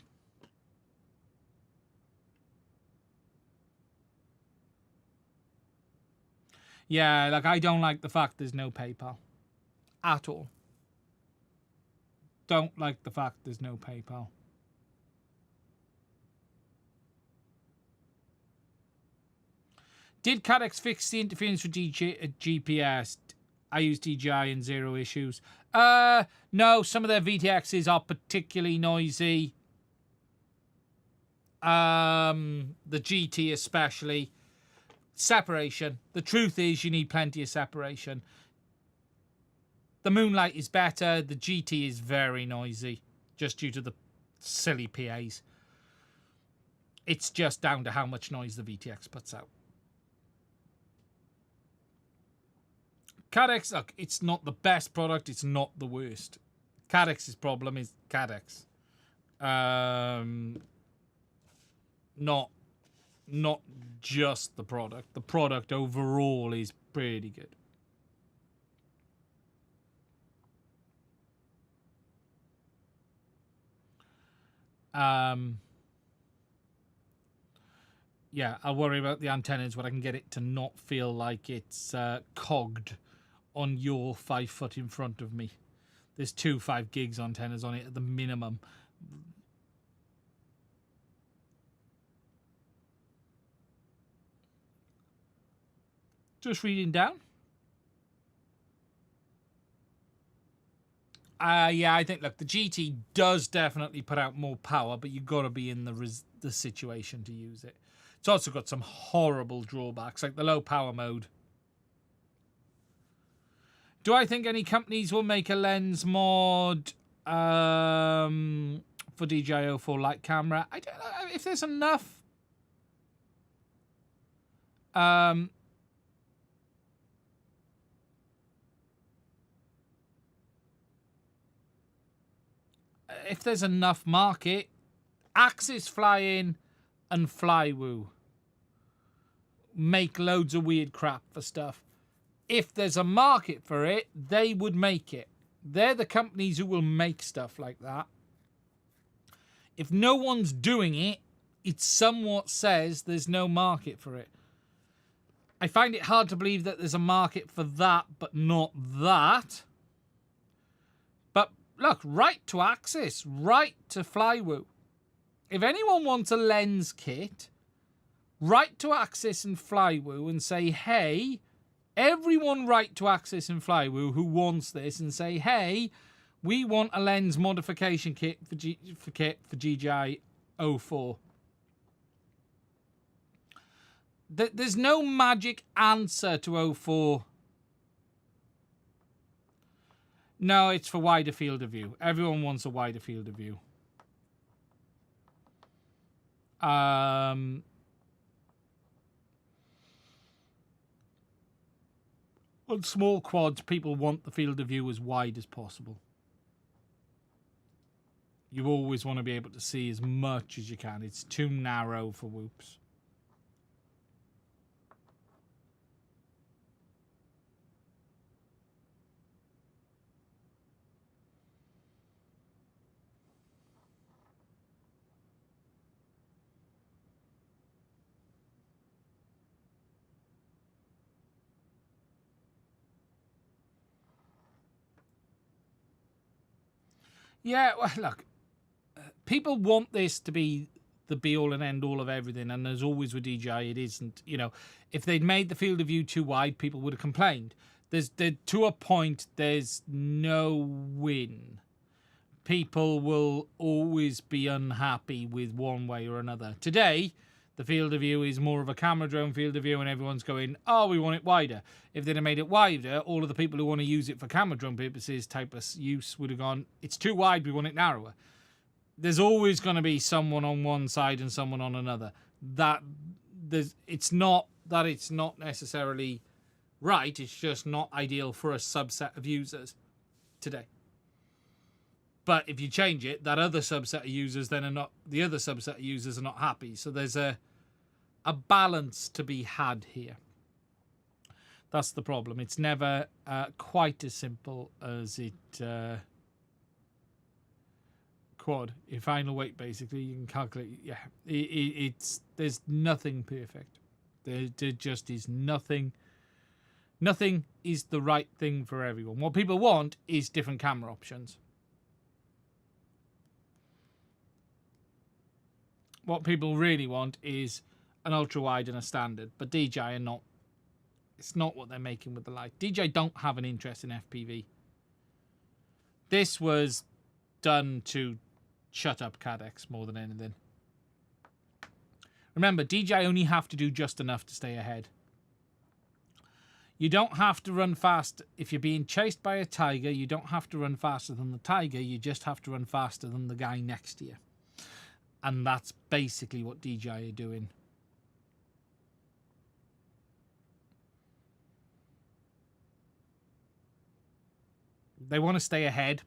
Speaker 1: Yeah, like, I don't like the fact there's no PayPal at all. Don't like the fact there's no PayPal. Did Cadex fix the interference with GPS? I use DJI and zero issues. No, some of their VTXs are particularly noisy. The GT especially. Separation. The truth is you need plenty of separation. The Moonlight is better. The GT is very noisy, just due to the silly PAs. It's just down to how much noise the VTX puts out. Cadex, look, it's not the best product. It's not the worst. Cadex's problem is Cadex. Not just the product. The product overall is pretty good. Yeah, I'll worry about the antennas when I can get it to not feel like it's cogged on your 5 foot in front of me. There's two 5 gigs antennas on it at the minimum. Just reading down. Yeah, I think, look, the GT does definitely put out more power, but you've got to be in the situation to use it. It's also got some horrible drawbacks, like the low power mode. Do I think any companies will make a lens mod for DJI 04 light camera? I don't know if there's enough. If there's enough market, Axis Fly-In and Flywoo make loads of weird crap for stuff. If there's a market for it, they would make it. They're the companies who will make stuff like that. If no one's doing it, it somewhat says there's no market for it. I find it hard to believe that there's a market for that, but not that. But look, right to Axis, right to Flywoo. If anyone wants a lens kit, write to Axis and Flywoo and say, hey, everyone write to Axis and Flywoo who wants this and say, hey, we want a lens modification kit for DJI 04. There's no magic answer to 04. No, it's for wider field of view. Everyone wants a wider field of view. On small quads, people want the field of view as wide as possible. You always want to be able to see as much as you can. It's too narrow for whoops. Yeah, well, look, people want this to be the be-all and end-all of everything, and as always with DJI, it isn't. You know, if they'd made the field of view too wide, people would have complained. To a point, there's no win. People will always be unhappy with one way or another. Today, the field of view is more of a camera drone field of view, and everyone's going, oh, we want it wider. If they'd have made it wider, all of the people who want to use it for camera drone purposes type of use would have gone, it's too wide, we want it narrower. There's always going to be someone on one side and someone on another. It's not necessarily right. It's just not ideal for a subset of users today. But if you change it, that other subset of users then are not, the other subset of users are not happy. So there's a balance to be had here. That's the problem. It's never quite as simple as it quad. Your final weight, basically, you can calculate. Yeah, there's nothing perfect. There just is nothing. Nothing is the right thing for everyone. What people want is different camera options. What people really want is an ultra wide and a standard, but DJI are not. It's not what they're making with the light. DJI don't have an interest in FPV. This was done to shut up Cadex more than anything. Remember, DJI only have to do just enough to stay ahead. You don't have to run fast. If you're being chased by a tiger, you don't have to run faster than the tiger. You just have to run faster than the guy next to you. And that's basically what DJI are doing. They want to stay ahead.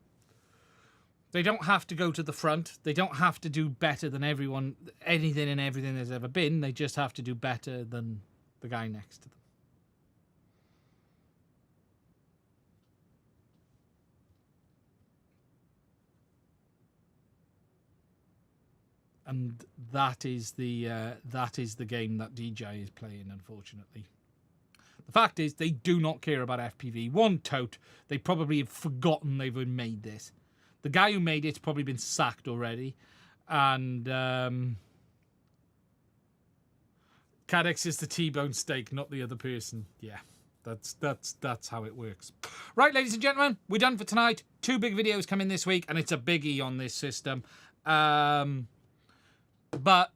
Speaker 1: They don't have to go to the front. They don't have to do better than everyone, anything and everything there's ever been. They just have to do better than the guy next to them. And that is the game that DJI is playing, unfortunately. The fact is, they do not care about FPV. One tote, they probably have forgotten they've even made this. The guy who made it's probably been sacked already, and Cadex is the T-bone steak, not the other person. Yeah, that's how it works. Right, ladies and gentlemen, we're done for tonight. 2 big videos coming this week, and it's a biggie on this system. But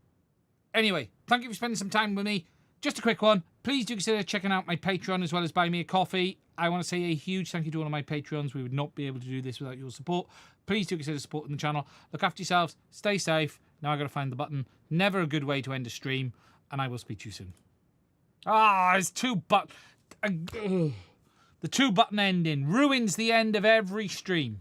Speaker 1: anyway, thank you for spending some time with me. Just a quick one. Please do consider checking out my Patreon as well as buying me a coffee. I want to say a huge thank you to all of my Patreons. We would not be able to do this without your support. Please do consider supporting the channel. Look after yourselves. Stay safe. Now I've got to find the button. Never a good way to end a stream. And I will speak to you soon. It's the 2 button ending ruins the end of every stream.